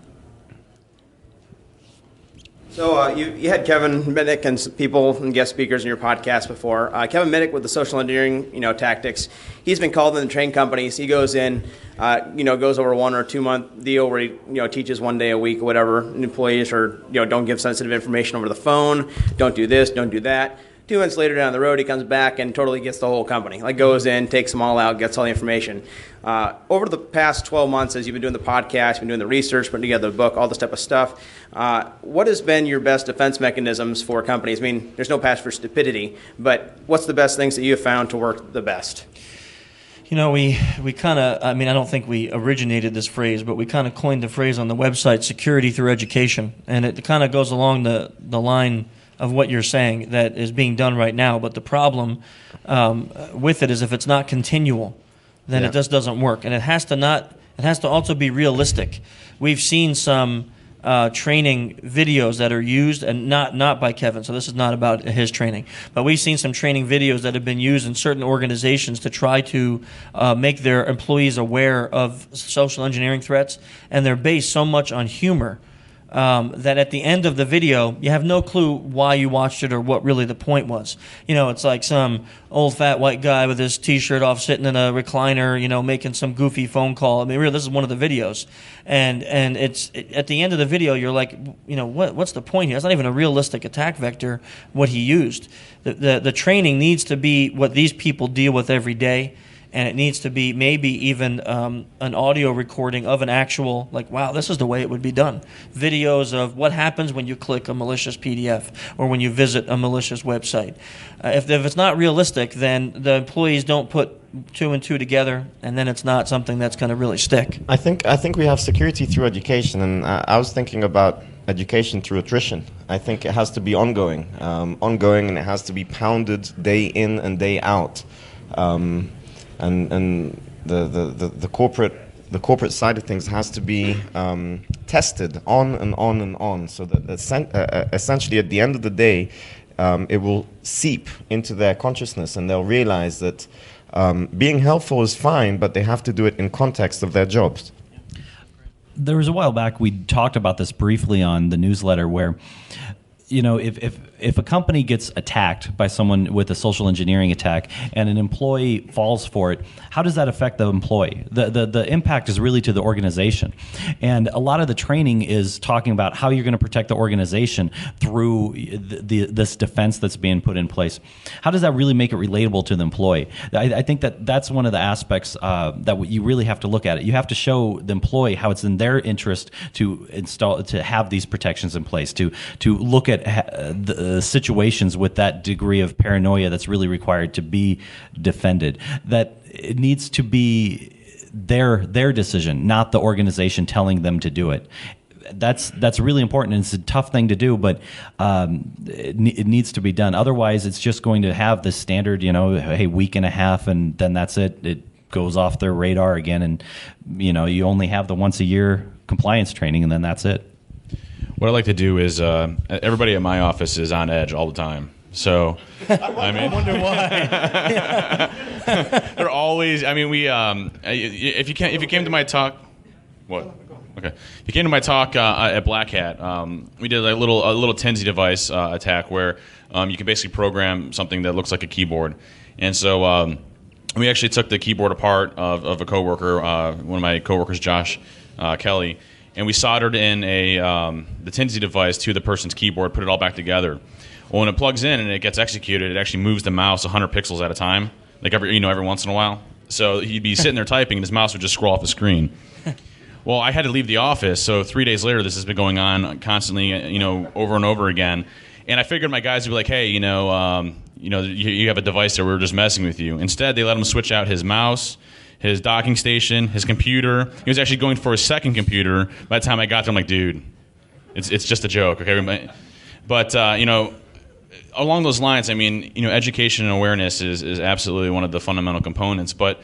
So you had Kevin Minnick and some people and guest speakers in your podcast before. Kevin Minnick with the social engineering, tactics. He's been called in the train companies. He goes in, goes over a 1 or 2 month deal where he, teaches 1 day a week or whatever. And employees are, don't give sensitive information over the phone. Don't do this. Don't do that. 2 months later down the road, he comes back and totally gets the whole company. Like goes in, takes them all out, gets all the information. Over the past 12 months, as you've been doing the podcast, been doing the research, putting together the book, all this type of stuff, what has been your best defense mechanisms for companies? I mean, there's no patch for stupidity, but what's the best things that you have found to work the best? We kind of, I don't think we originated this phrase, but we kind of coined the phrase on the website, security through education. And it kind of goes along the line of what you're saying that is being done right now. But the problem with it is if it's not continual, then it just doesn't work. And it has to also be realistic. We've seen some training videos that are used, and not by Kevin, so this is not about his training, but we've seen some training videos that have been used in certain organizations to try to make their employees aware of social engineering threats, and they're based so much on humor that at the end of the video, you have no clue why you watched it or what really the point was. It's like some old fat white guy with his T-shirt off sitting in a recliner, making some goofy phone call. Really, this is one of the videos. And it's at the end of the video, you're like, what's the point here? It's not even a realistic attack vector, what he used. The training needs to be what these people deal with every day. And it needs to be maybe even an audio recording of an actual, wow, this is the way it would be done. Videos of what happens when you click a malicious PDF or when you visit a malicious website. If it's not realistic, then the employees don't put 2 and 2 together, and then it's not something that's going to really stick. I think we have security through education, and I was thinking about education through attrition. I think it has to be ongoing, and it has to be pounded day in and day out. And the corporate side of things has to be tested on and on and on, so that essentially at the end of the day, it will seep into their consciousness, and they'll realize that being helpful is fine, but they have to do it in context of their jobs. There was a while back we talked about this briefly on the newsletter where, if a company gets attacked by someone with a social engineering attack and an employee falls for it, how does that affect the employee? The impact is really to the organization. And a lot of the training is talking about how you're going to protect the organization through this defense that's being put in place. How does that really make it relatable to the employee? I think that's one of the aspects that you really have to look at it. You have to show the employee how it's in their interest to have these protections in place, to look at the situations with that degree of paranoia that's really required to be defended. That it needs to be their decision, not the organization telling them to do it. That's really important, and it's a tough thing to do, but it needs to be done. Otherwise, it's just going to have this standard, hey, week and a half, and then that's it. It goes off their radar again, and you only have the once a year compliance training, and then that's it. What I like to do is everybody at my office is on edge all the time. So, I wonder why. They're always. I mean, we. If you came to my talk, what? Okay. If you came to my talk at Black Hat, we did a little Tenzi device attack where you can basically program something that looks like a keyboard, and so we actually took the keyboard apart of a coworker, one of my coworkers, Josh Kelly, and we soldered in the Tenzi device to the person's keyboard, put it all back together. Well, when it plugs in and it gets executed, it actually moves the mouse 100 pixels at a time, like every once in a while. So he'd be sitting there typing, and his mouse would just scroll off the screen. Well, I had to leave the office, so 3 days later, this has been going on constantly, over and over again. And I figured my guys would be like, hey, you have a device there, we were just messing with you. Instead, they let him switch out his mouse, his docking station, his computer. He was actually going for his second computer. By the time I got there, I'm like, dude, it's just a joke, okay? But along those lines, education and awareness is absolutely one of the fundamental components. But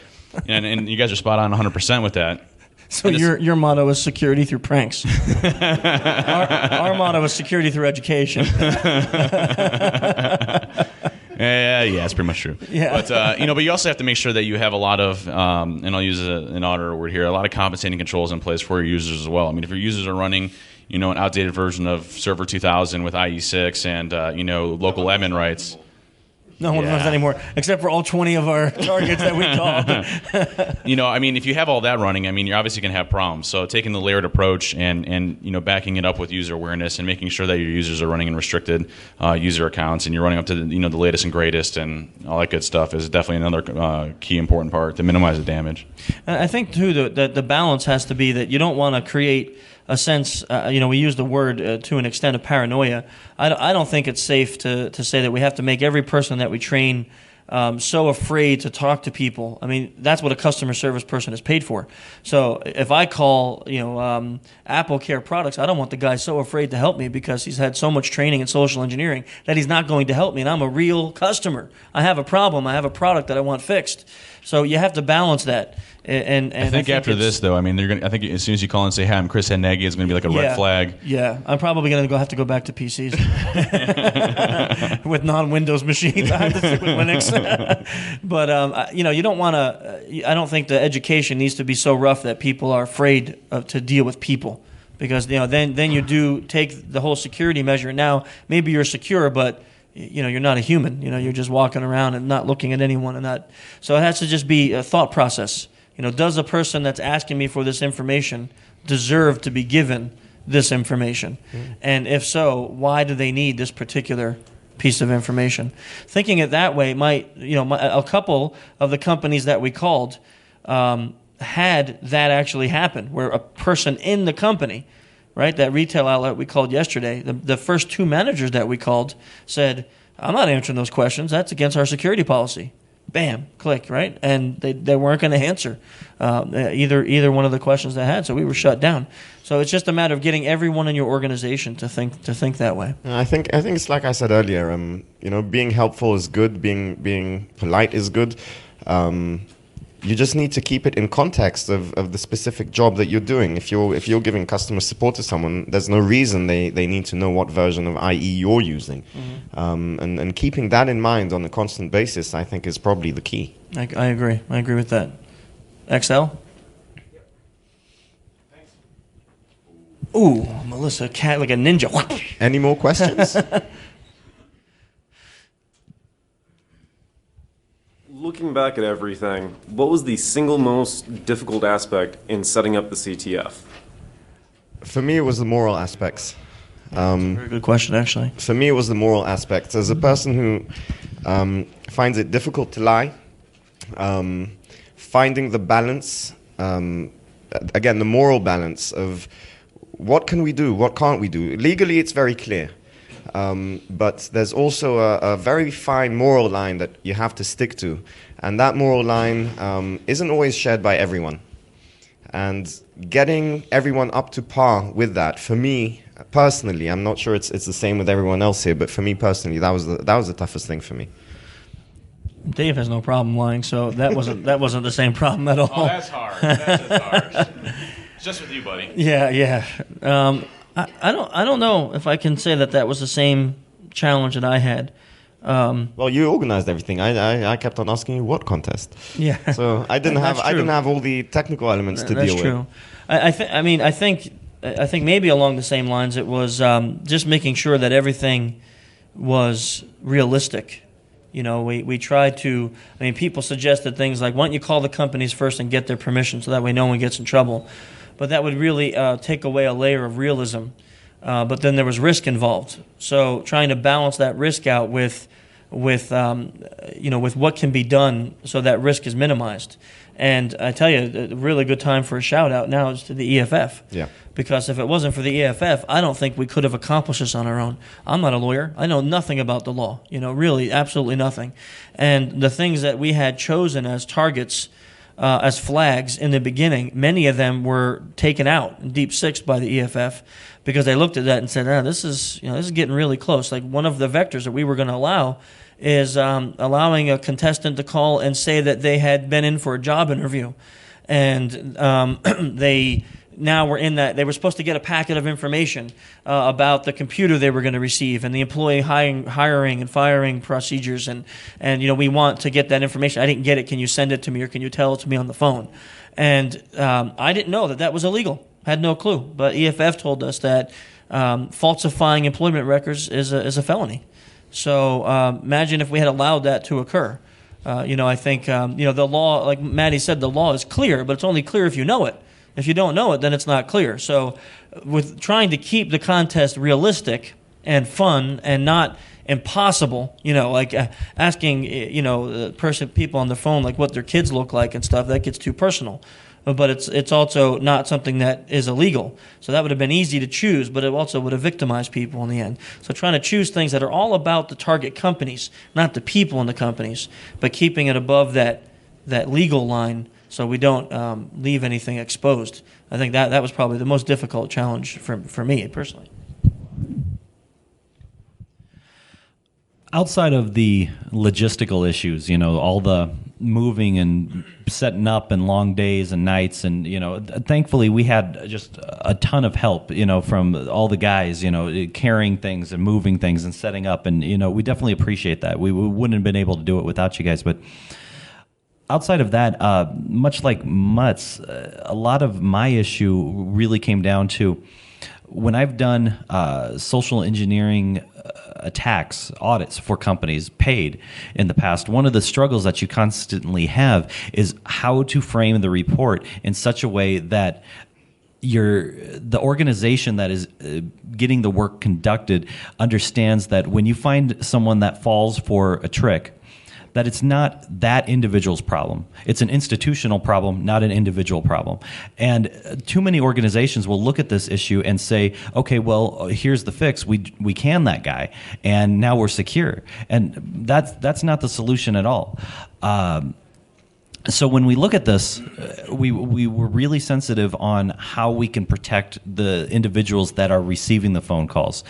and you guys are spot on 100% with that. So your motto is security through pranks. our motto is security through education. Yeah, it's pretty much true. Yeah. But but you also have to make sure that you have a lot of, and I'll use an auditor word here, a lot of compensating controls in place for your users as well. I mean, if your users are running, an outdated version of Server 2000 with IE6 and local admin rights. No one runs anymore, except for all 20 of our targets that we called. If you have all that running, you're obviously going to have problems. So taking the layered approach and backing it up with user awareness and making sure that your users are running in restricted user accounts and you're running up to the latest and greatest and all that good stuff is definitely another key important part to minimize the damage. I think too that the balance has to be that you don't want to create a sense, we use the word to an extent of paranoia. I don't think it's safe to say that we have to make every person that we train so afraid to talk to people. That's what a customer service person is paid for. So if I call, Apple Care products, I don't want the guy so afraid to help me because he's had so much training in social engineering that he's not going to help me. And I'm a real customer. I have a problem. I have a product that I want fixed. So you have to balance that. And I think after this, though, they're gonna. I think as soon as you call and say, "Hi, I'm Chris Hednegi," it's going to be like a red flag. Yeah, I'm probably going to have to go back to PCs with non-Windows machines. I have to stick with Linux. But you don't want to. I don't think the education needs to be so rough that people are afraid to deal with people, because then you do take the whole security measure. Now maybe you're secure, but you're not a human. You're just walking around and not looking at anyone, and that. So it has to just be a thought process. Does the person that's asking me for this information deserve to be given this information? Mm. And if so, why do they need this particular piece of information? Thinking it that way a couple of the companies that we called had that actually happen, where a person in the company, right, that retail outlet we called yesterday, the first two managers that we called said, I'm not answering those questions. That's against our security policy. Bam, click, right? And they weren't going to answer either one of the questions they had, so we were shut down. So it's just a matter of getting everyone in your organization to think that way. I think it's like I said earlier. Being helpful is good. Being polite is good. You just need to keep it in context of the specific job that you're doing. If you're giving customer support to someone, there's no reason they need to know what version of IE you're using. Mm-hmm. And keeping that in mind on a constant basis, I think, is probably the key. I agree. I agree with that. XL? Ooh, Melissa, cat like a ninja. Any more questions? Looking back at everything, what was the single most difficult aspect in setting up the CTF? For me, it was the moral aspects. Very good question, actually. For me, it was the moral aspects. As a person who finds it difficult to lie, finding the balance, again, the moral balance of what can we do, what can't we do. Legally, it's very clear. But there's also a very fine moral line that you have to stick to. And that moral line isn't always shared by everyone. and getting everyone up to par with that, for me personally, I'm not sure it's the same with everyone else here, but for me personally, that was the toughest thing for me. Dave has no problem lying, so that wasn't the same problem at all. Oh, that's hard. That's just hard. Just with you, buddy. Yeah. I don't know if I can say that was the same challenge that I had. Well, you organized everything. I kept on asking you what contest. Yeah. So I didn't have all the technical elements to deal with. That's true. I think maybe along the same lines, it was just making sure that everything was realistic. We tried to. People suggested things like, "Why don't you call the companies first and get their permission, so that way no one gets in trouble?" But that would really take away a layer of realism. But then there was risk involved. So trying to balance that risk out with what can be done so that risk is minimized. And I tell you, a really good time for a shout out now is to the EFF. Yeah. Because if it wasn't for the EFF, I don't think we could have accomplished this on our own. I'm not a lawyer. I know nothing about the law. Really, absolutely nothing. And the things that we had chosen as targets, as flags in the beginning, many of them were taken out in Deep Six by the EFF because they looked at that and said, this is getting really close. Like one of the vectors that we were going to allow is allowing a contestant to call and say that they had been in for a job interview, and they now were in that they were supposed to get a packet of information about the computer they were going to receive and the employee hiring and firing procedures, and we want to get that information. I didn't get it. Can you send it to me, or can you tell it to me on the phone? And I didn't know that was illegal. Had no clue. But EFF told us that falsifying employment records is a felony. So imagine if we had allowed that to occur. I think the law, like Maddie said, the law is clear, but it's only clear if you know it. If you don't know it, then it's not clear. So with trying to keep the contest realistic and fun and not impossible, like asking, people on the phone like what their kids look like and stuff, that gets too personal. But it's also not something that is illegal. So that would have been easy to choose, but it also would have victimized people in the end. So trying to choose things that are all about the target companies, not the people in the companies, but keeping it above that legal line so we don't leave anything exposed. I think that was probably the most difficult challenge for me personally. Outside of the logistical issues, all the moving and setting up and long days and nights, and thankfully we had just a ton of help, from all the guys, carrying things and moving things and setting up, and we definitely appreciate that. We wouldn't have been able to do it without you guys. But outside of that, much like Mutt's, a lot of my issue really came down to when I've done social engineering attacks, audits for companies paid in the past. One of the struggles that you constantly have is how to frame the report in such a way that the organization that is getting the work conducted understands that when you find someone that falls for a trick, that it's not that individual's problem. It's an institutional problem, not an individual problem. And too many organizations will look at this issue and say, okay, well, here's the fix. We can that guy, and now we're secure. And that's not the solution at all. So when we look at this, we were really sensitive on how we can protect the individuals that are receiving the phone calls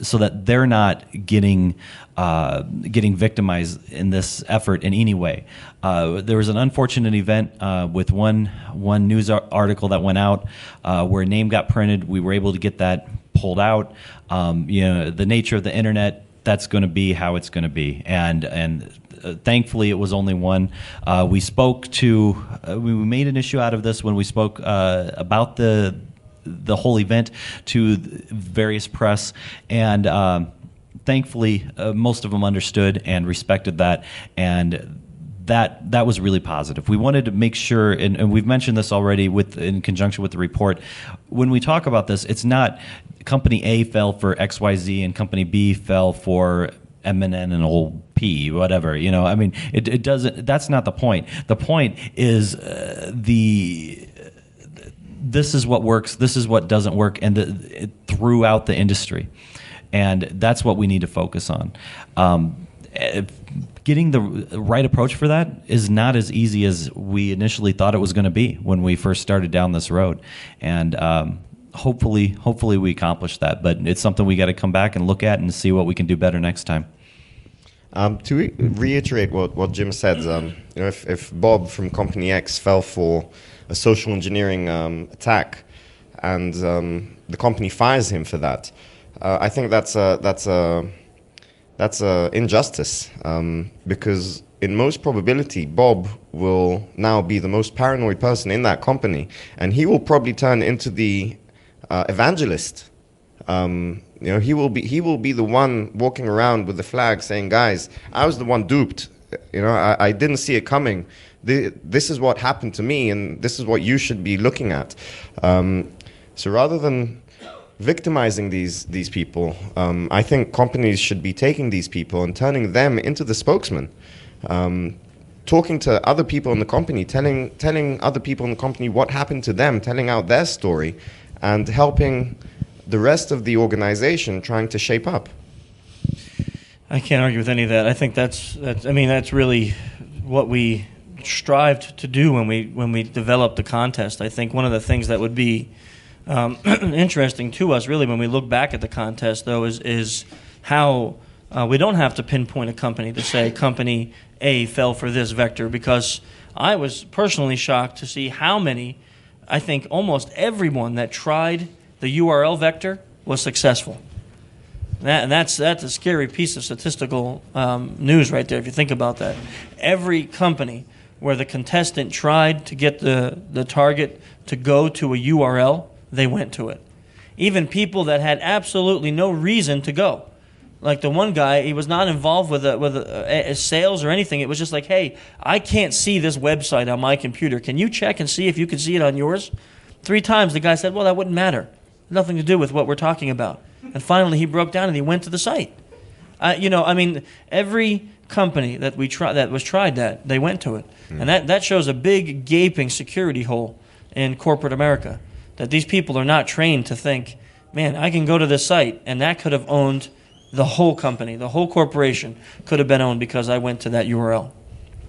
so that they're not getting victimized in this effort in any way. There was an unfortunate event with one news article that went out where a name got printed. We were able to get that pulled out. The nature of the internet, that's going to be how it's going to be. And thankfully, it was only one. We made an issue out of this when we spoke about the whole event to various press, and thankfully, most of them understood and respected that, and that was really positive. We wanted to make sure, and we've mentioned this already in conjunction with the report, when we talk about this, it's not company A fell for XYZ and company B fell for MNN and old P, whatever, it doesn't, that's not the point. The point is this is what works, this is what doesn't work, and throughout the industry. And that's what we need to focus on. getting the right approach for that is not as easy as we initially thought it was going to be when we first started down this road. And hopefully we accomplish that. But it's something we got to come back and look at and see what we can do better next time. To reiterate what Jim said, if Bob from Company X fell for a social engineering attack, and the company fires him for that, I think that's a injustice, because in most probability, Bob will now be the most paranoid person in that company, and he will probably turn into the evangelist. He will be the one walking around with the flag saying, "Guys, I was the one duped. I didn't see it coming. This is what happened to me, and this is what you should be looking at." So rather than victimizing these people, I think companies should be taking these people and turning them into the spokesman, talking to other people in the company, telling other people in the company what happened to them, telling out their story, and helping the rest of the organization trying to shape up. I can't argue with any of that. I think that's really what we strived to do when we developed the contest. I think one of the things that would be interesting to us, really, when we look back at the contest, though, is how we don't have to pinpoint a company to say company A fell for this vector, because I was personally shocked to see how many, I think almost everyone that tried the URL vector was successful. And that's a scary piece of statistical news right there, if you think about that. Every company where the contestant tried to get the target to go to a URL, they went to it. Even people that had absolutely no reason to go. Like the one guy, he was not involved with a sales or anything. It was just like, hey, I can't see this website on my computer. Can you check and see if you can see it on yours? 3 times the guy said, well, that wouldn't matter. Nothing to do with what we're talking about. And finally he broke down and he went to the site. Every company that was tried that, they went to it. And that shows a big gaping security hole in corporate America, that these people are not trained to think, man, I can go to this site, and that could have owned the whole company, the whole corporation could have been owned because I went to that URL.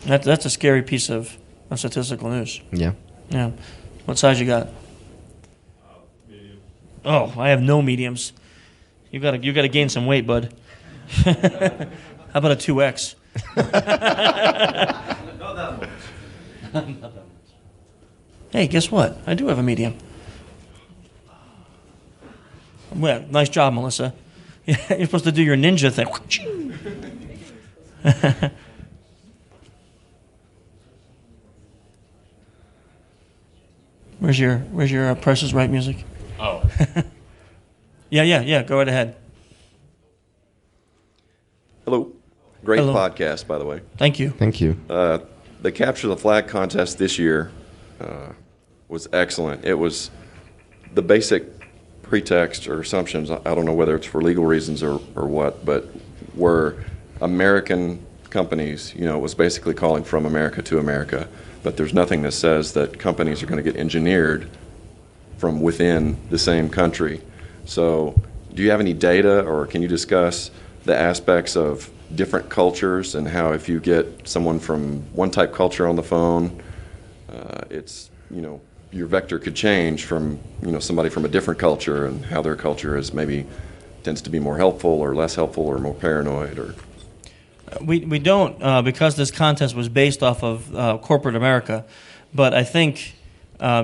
That's a scary piece of statistical news. Yeah. Yeah. What size you got? Medium. Oh, I have no mediums. You got to gain some weight, bud. How about a 2X? Not that much. Hey, guess what? I do have a medium. Well, nice job, Melissa. You're supposed to do your ninja thing. Where's your Price is Right music? Oh. Yeah. Go right ahead. Hello. Great Hello. podcast, by the way. Thank you. Thank you. The Capture the Flag contest this year was excellent. It was the basic pretext or assumptions, I don't know whether it's for legal reasons or what, but were American companies, it was basically calling from America to America, but there's nothing that says that companies are going to get engineered from within the same country. So do you have any data, or can you discuss the aspects of different cultures and how if you get someone from one type culture on the phone, it's, your vector could change from, somebody from a different culture, and how their culture is maybe tends to be more helpful or less helpful or more paranoid? Or We don't, because this contest was based off of corporate America, but I think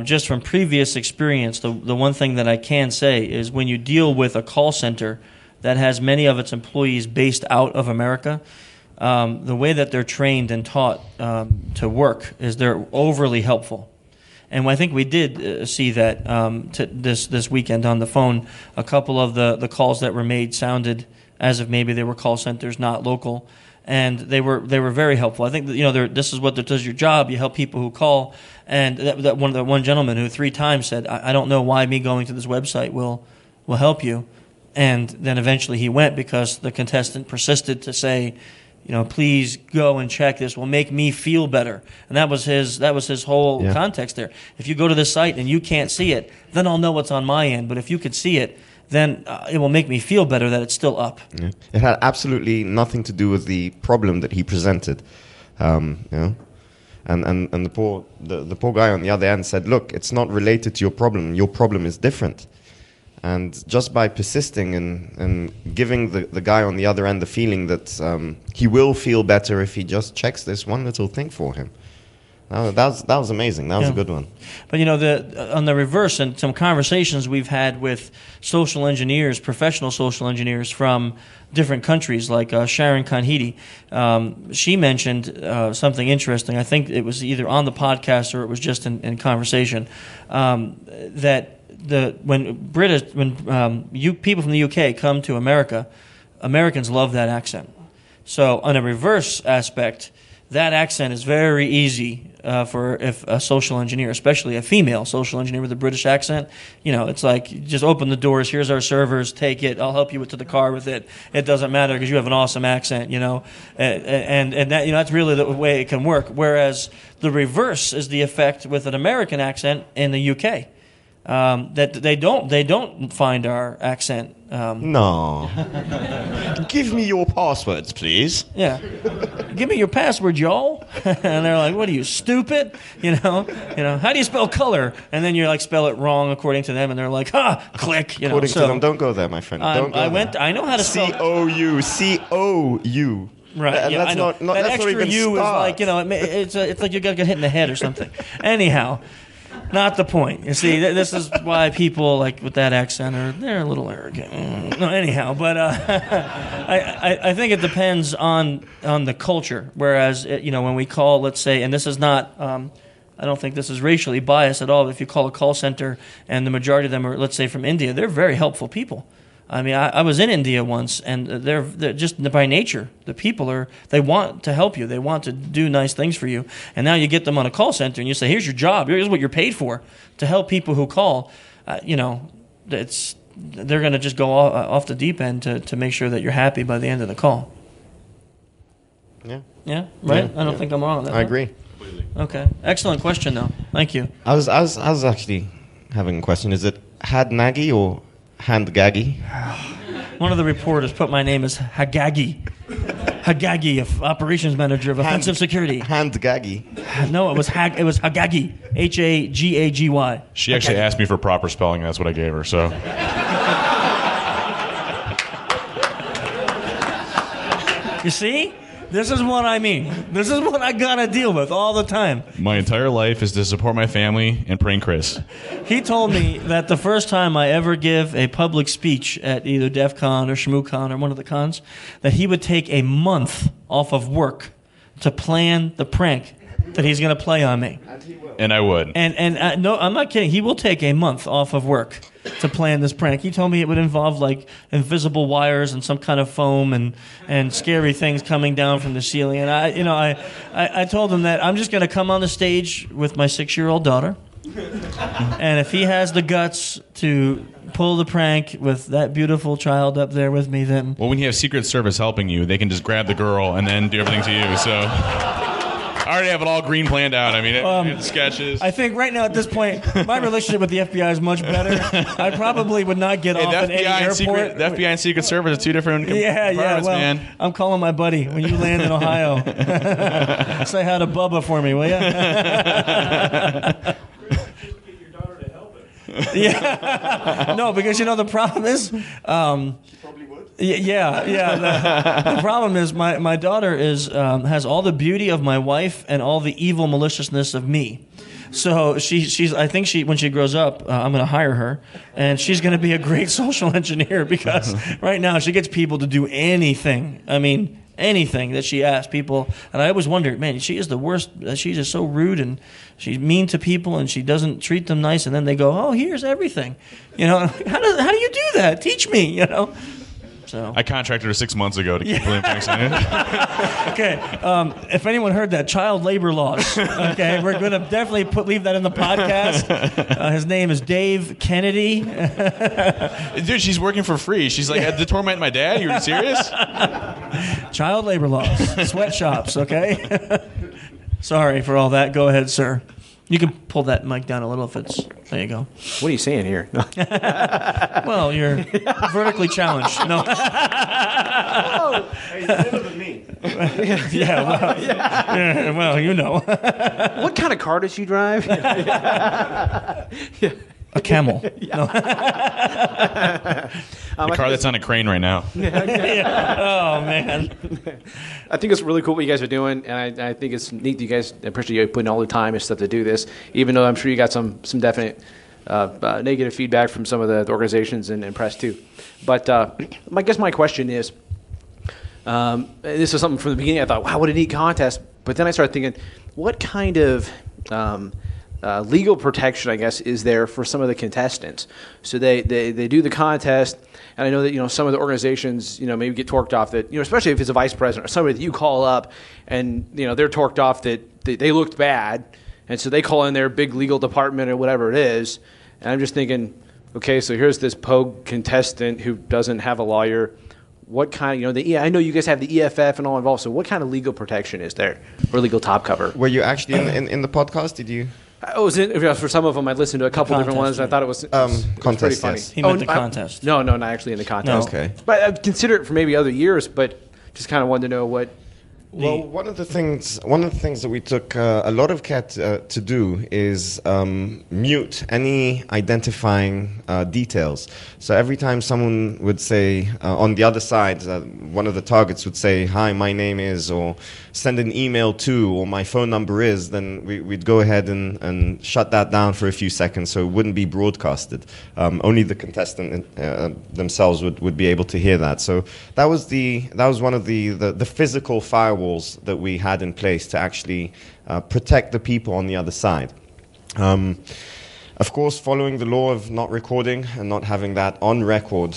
just from previous experience, the one thing that I can say is when you deal with a call center that has many of its employees based out of America, the way that they're trained and taught to work is they're overly helpful. And I think we did see that this weekend on the phone. A couple of the calls that were made sounded as if maybe they were call centers, not local, and they were very helpful. I think that, this is what does your job. You help people who call. And that one gentleman who 3 times said, I don't know why me going to this website will help you. And then eventually he went because the contestant persisted to say, please go and check this. Will make me feel better. And that was his whole context there. If you go to this site and you can't see it, then I'll know what's on my end. But if you could see it, then it will make me feel better that it's still up. Yeah. It had absolutely nothing to do with the problem that he presented, you know. And the poor guy on the other end said, look, it's not related to your problem. Your problem is different. And just by persisting and giving the guy on the other end the feeling that he will feel better if he just checks this one little thing for him. That was amazing. That was a good one. But you know, on the reverse, and some conversations we've had with social engineers, professional social engineers from different countries, like Sharon Kanhidi, she mentioned something interesting. I think it was either on the podcast or it was just in conversation, that when people from the UK come to America, Americans love that accent. So on a reverse aspect, that accent is very easy for if a social engineer, especially a female social engineer with a British accent, you know, it's like, just open the doors, here's our servers, take it, I'll help you to the car with it. It doesn't matter because you have an awesome accent, you know. And that, you know, that's really the way it can work. Whereas the reverse is the effect with an American accent in the UK. That they don't find our accent. No. Give me your passwords, please. Yeah. Give me your password, y'all. And they're like, what are you, stupid? You know, how do you spell color? And then you like spell it wrong according to them, and they're like, click. You know, according to them, don't go there, my friend. Don't go there. I know how to spell C-O-U. Right. Yeah, I know. That extra U is like, you know, it's like you got to get hit in the head or something. Anyhow. Not the point. You see, this is why people like with that accent they're a little arrogant. No, anyhow, but I think it depends on the culture. Whereas you know, when we call, let's say, and this is not, I don't think this is racially biased at all. If you call a call center and the majority of them are, let's say, from India, they're very helpful people. I mean, I was in India once, and they're just by nature, the people they want to help you. They want to do nice things for you. And now you get them on a call center, and you say, here's your job. Here's what you're paid for, to help people who call. You know, they're going to just go off the deep end to make sure that you're happy by the end of the call. Yeah. Yeah, right? Yeah. I don't think I'm wrong on that. I agree. Okay. Excellent question, though. Thank you. I was actually having a question. Is it Had Nagy or Hand Gaggy? One of the reporters put my name as Hagagi. Hagagi, operations manager of offensive security. Hand Gaggy. No, it was Hagagi. Haggy. She actually asked me for proper spelling. That's what I gave her. So. You see? This is what I mean. This is what I gotta deal with all the time. My entire life is to support my family and prank Chris. He told me that the first time I ever give a public speech at either Defcon or ShmooCon or one of the cons, that he would take a month off of work to plan the prank that he's gonna play on me. And I would. And no, I'm not kidding. He will take a month off of work to plan this prank. He told me it would involve like invisible wires and some kind of foam and scary things coming down from the ceiling. And I told him that I'm just going to come on the stage with my 6-year-old daughter, and if he has the guts to pull the prank with that beautiful child up there with me, then well, when you have Secret Service helping you, they can just grab the girl and then do everything to you. So. I already have it all green planned out. I mean, sketches. I think right now at this point, my relationship with the FBI is much better. I probably would not get off at any airport. The FBI and Secret Service are two different departments, well, man. I'm calling my buddy when you land in Ohio. Say hi to Bubba for me, will you? Yeah. No, because you know the problem is. Yeah. The problem is my daughter has all the beauty of my wife and all the evil maliciousness of me. So she's I think when she grows up, I'm going to hire her, and she's going to be a great social engineer because right now she gets people to do anything. I mean, anything that she asks people. And I always wondered, man, she is the worst. She's just so rude and she's mean to people and she doesn't treat them nice. And then they go, oh, here's everything. You know, how do you do that? Teach me, you know. So. I contracted her 6 months ago to keep William Frankston in. Okay, if anyone heard that, child labor laws. Okay, we're going to definitely leave that in the podcast. His name is Dave Kennedy. Dude, she's working for free. She's like, to torment my dad? You're serious? Child labor laws, sweatshops, okay? Sorry for all that. Go ahead, sir. You can pull that mic down a little if it's... There you go. What are you saying here? Well, you're vertically challenged. No. He's better than me. Well, you know. What kind of car does you drive? A camel. No. The car that's on a crane right now. Oh, man. I think it's really cool what you guys are doing, and I think it's neat that you guys, I appreciate you putting all the time and stuff to do this, even though I'm sure you got some definite negative feedback from some of the organizations and press too. But I guess my question is, this was something from the beginning I thought, wow, what a neat contest. But then I started thinking, what kind of legal protection, I guess, is there for some of the contestants? So they do the contest, and I know that some of the organizations maybe get torqued off that especially if it's a vice president or somebody that you call up, and they're torqued off that they looked bad, and so they call in their big legal department or whatever it is, and I'm just thinking, okay, so here's this Pogue contestant who doesn't have a lawyer. What kind of, I know you guys have the EFF and all involved, so what kind of legal protection is there, or legal top cover? Were you actually in the podcast? Did you? I was for some of them. I listened to a couple different ones. And I thought it was contest, pretty funny. yes. He meant the contest. No, not actually in the contest. No. Okay. But I've considered it for maybe other years, but just kind of wanted to know what. Well, one of the things that we took a lot of care to do is mute any identifying details. So every time someone would say on the other side, one of the targets would say, "Hi, my name is," or send an email to, or my phone number is, then we'd go ahead and shut that down for a few seconds so it wouldn't be broadcasted. Only the contestant themselves would be able to hear that. So that was one of the physical firewalls that we had in place to actually protect the people on the other side. Of course, following the law of not recording and not having that on record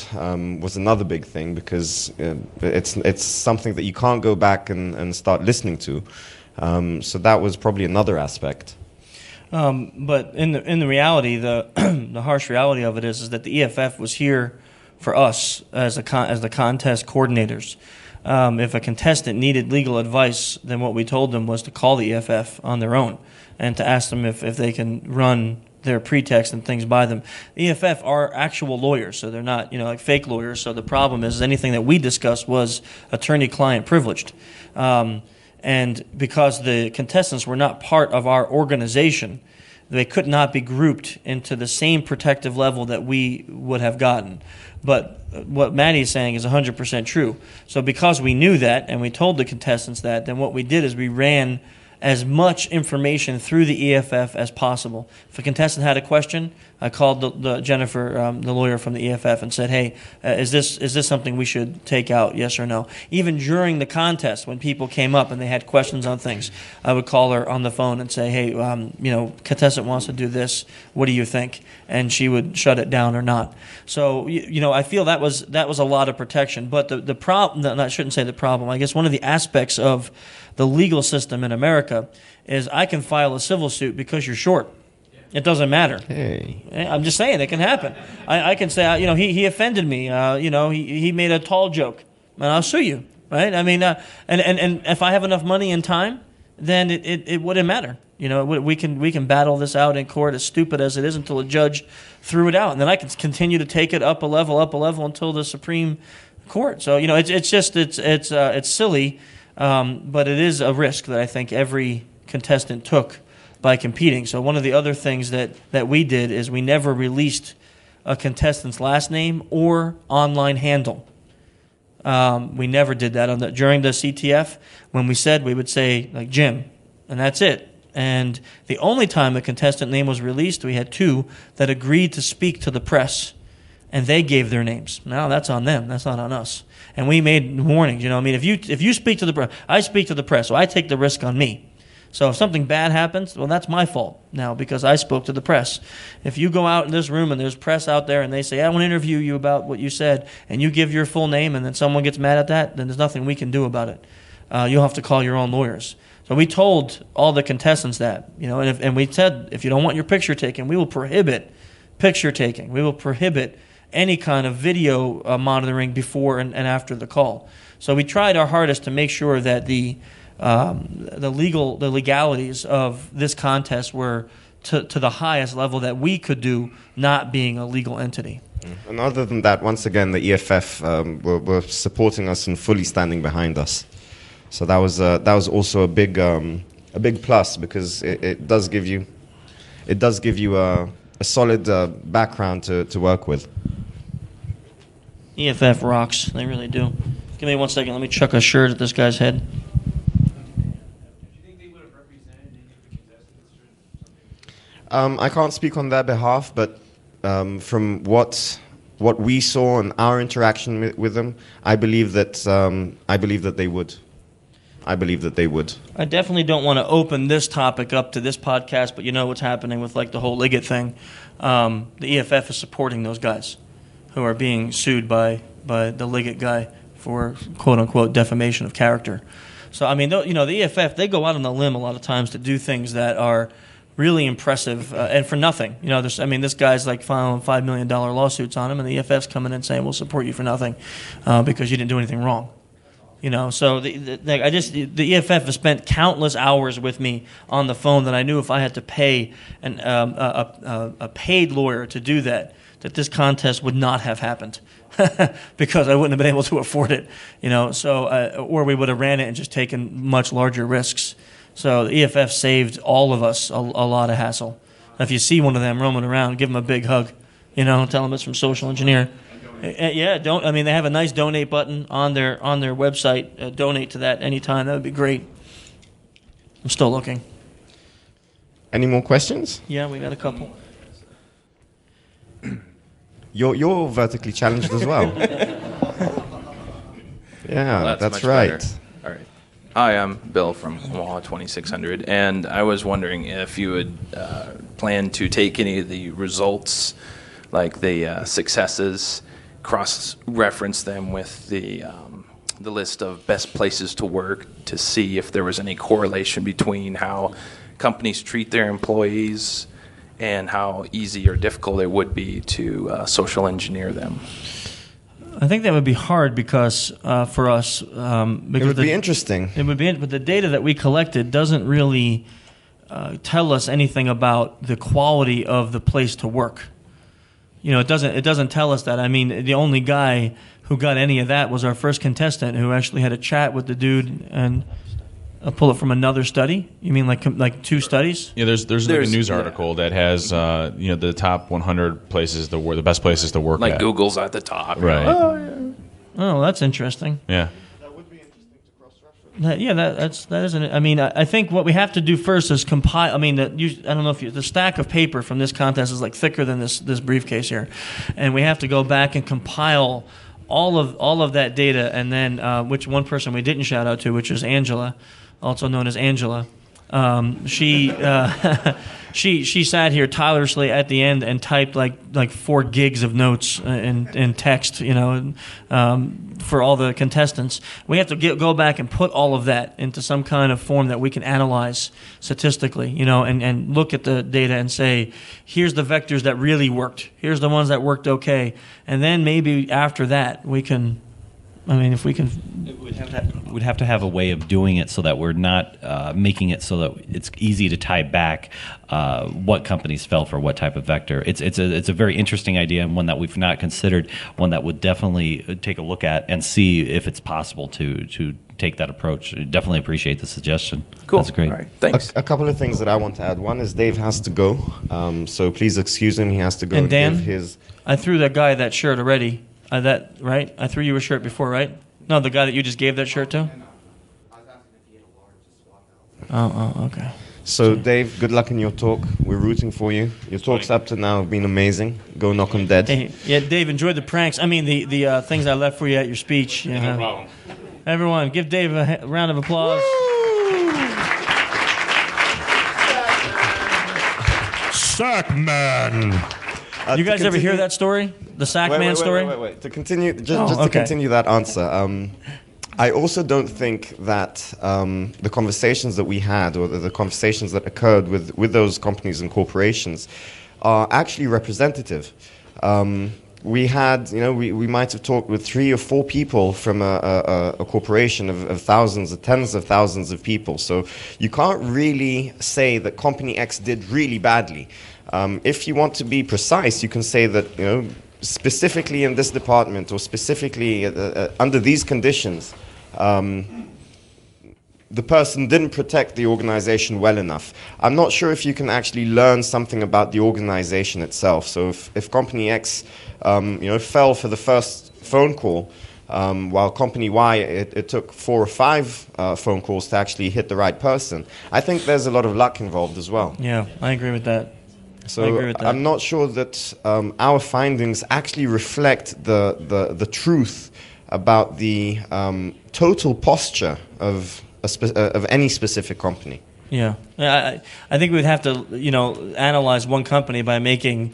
was another big thing, because it's something that you can't go back and start listening to. So that was probably another aspect. But in the reality, the harsh reality of it is that the EFF was here for us as the contest coordinators. If a contestant needed legal advice, then what we told them was to call the EFF on their own and to ask them if they can run their pretext and things by them. The EFF are actual lawyers, so they're not like fake lawyers. So the problem is anything that we discussed was attorney-client privileged. And because the contestants were not part of our organization, they could not be grouped into the same protective level that we would have gotten. But what Maddie is saying is 100% true. So because we knew that and we told the contestants that, then what we did is we ran as much information through the EFF as possible. If a contestant had a question, I called the Jennifer, the lawyer from the EFF, and said, "Hey, is this something we should take out? Yes or no?" Even during the contest, when people came up and they had questions on things, I would call her on the phone and say, "Hey, contestant wants to do this. What do you think?" And she would shut it down or not. So I feel that was a lot of protection. But the problem, I shouldn't say the problem. I guess one of the aspects of the legal system in America is I can file a civil suit because you're short. It doesn't matter. Hey. I'm just saying it can happen. I can say, he offended me. He made a tall joke, and I'll sue you, right? I mean, and if I have enough money and time, then it wouldn't matter. We can battle this out in court, as stupid as it is, until a judge threw it out, and then I can continue to take it up a level until the Supreme Court. So it's silly. But it is a risk that I think every contestant took by competing. So one of the other things that we did is we never released a contestant's last name or online handle. We never did that during the CTF. When we said, we would say like Jim, and that's it. And the only time a contestant name was released, we had two that agreed to speak to the press, and they gave their names. Now that's on them. That's not on us. And we made warnings. If you speak to the press, I speak to the press, so I take the risk on me. So if something bad happens, well, that's my fault now because I spoke to the press. If you go out in this room and there's press out there and they say, "I want to interview you about what you said," and you give your full name and then someone gets mad at that, then there's nothing we can do about it. You'll have to call your own lawyers. So we told all the contestants that, and we said, if you don't want your picture taken, we will prohibit picture taking. We will prohibit any kind of video monitoring before and after the call. So we tried our hardest to make sure that the legalities of this contest were to the highest level that we could do, not being a legal entity. And other than that, once again, the EFF were supporting us and fully standing behind us. So that was also a big plus, because it does give you a solid background to work with. EFF rocks. They really do. Give me 1 second. Let me chuck a shirt at this guy's head. I can't speak on their behalf, but from what we saw in our interaction with them, I believe that they would. I believe that they would. I definitely don't want to open this topic up to this podcast, but you know what's happening with like the whole Liggett thing. The EFF is supporting those guys who are being sued by the Liggett guy for quote unquote defamation of character. So I mean, the EFF, they go out on a limb a lot of times to do things that are really impressive and for nothing. This guy's like filing $5 million lawsuits on him, and the EFF's coming in and saying we'll support you for nothing because you didn't do anything wrong. So the EFF has spent countless hours with me on the phone that I knew if I had to pay a paid lawyer to do that this contest would not have happened because I wouldn't have been able to afford it. Or we would have ran it and just taken much larger risks. So the EFF saved all of us a lot of hassle. If you see one of them roaming around, give them a big hug. Tell them it's from Social Engineer. Yeah, they have a nice donate button on their website. Donate to that anytime. That would be great. I'm still looking. Any more questions? Yeah, we got a couple. You're vertically challenged as well. Yeah, well, that's right. Better. All right. Hi, I'm Bill from Omaha 2600, and I was wondering if you would plan to take any of the results, like the successes, cross-reference them with the list of best places to work to see if there was any correlation between how companies treat their employees and how easy or difficult it would be to social engineer them. I think that would be hard because for us, because it would be interesting. It would be, but the data that we collected doesn't really tell us anything about the quality of the place to work. It doesn't tell us that. I mean, the only guy who got any of that was our first contestant, who actually had a chat with the dude. And I'll pull it from another study. You mean like two studies? Yeah, there's like a news article that has the top 100 places the best places to work. Like at. Google's at the top, right? Oh, yeah. Oh, that's interesting. Yeah. That isn't it. I mean, I think what we have to do first is compile. I mean, I don't know if the stack of paper from this contest is like thicker than this briefcase here, and we have to go back and compile all of that data, and then which one person we didn't shout out to, which is Angela, also known as Angela. She sat here tirelessly at the end and typed like 4 gigs of notes in text, for all the contestants. We have to go back and put all of that into some kind of form that we can analyze statistically, and look at the data and say, here's the vectors that really worked. Here's the ones that worked okay. And then maybe after that we can. I mean, if we can, we'd have to have a way of doing it so that we're not making it so that it's easy to tie back what companies fell for what type of vector. It's a very interesting idea and one that we've not considered. One that would definitely take a look at and see if it's possible to take that approach. Definitely appreciate the suggestion. Cool. That's great. All right. Thanks. A couple of things that I want to add. One is Dave has to go, so please excuse him. He has to go and Dan, give his. I threw that guy that shirt already. That right? I threw you a shirt before, right? No, the guy that you just gave that shirt to? Oh, okay. So, Dave, good luck in your talk. We're rooting for you. Your talks up to now have been amazing. Go knock 'em dead. Hey, yeah, Dave, enjoy the pranks. I mean, the things I left for you at your speech. No problem. Everyone, give Dave a round of applause. Sackman! You guys ever hear that story? The Sackman story? Wait. To continue, to continue that answer, I also don't think that the conversations that we had or the conversations that occurred with those companies and corporations are actually representative. we had, we might have talked with 3 or 4 people from a corporation of thousands, of tens of thousands of people. So you can't really say that Company X did really badly. If you want to be precise, you can say that, specifically in this department or specifically under these conditions, the person didn't protect the organization well enough. I'm not sure if you can actually learn something about the organization itself. So if Company X, fell for the first phone call, while Company Y, it took 4 or 5 phone calls to actually hit the right person, I think there's a lot of luck involved as well. Yeah, I agree with that. So I'm not sure that our findings actually reflect the truth about the total posture of any specific company. Yeah, I think we'd have to, analyze one company by making,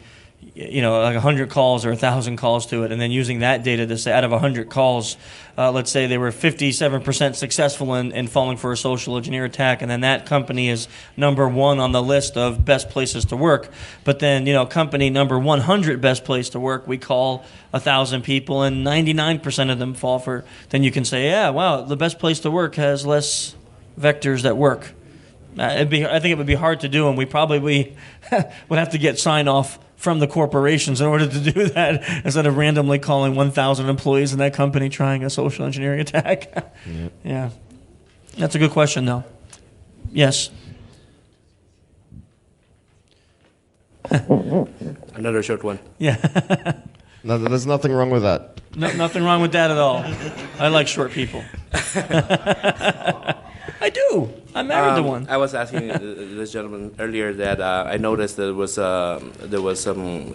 like 100 calls or 1,000 calls to it, and then using that data to say out of 100 calls, let's say they were 57% successful in falling for a social engineer attack, and then that company is number 1 on the list of best places to work. But then, company number 100 best place to work, we call 1,000 people, and 99% of them fall for. Then you can say, yeah, wow, the best place to work has less vectors that work. I think it would be hard to do, and we probably would have to get sign off from the corporations in order to do that, instead of randomly calling 1,000 employees in that company trying a social engineering attack. Yeah. That's a good question, though. Yes. Another short one. Yeah. No, there's nothing wrong with that. No, nothing wrong with that at all. I like short people. I do. I'm married to one. I was asking this gentleman earlier that I noticed there was some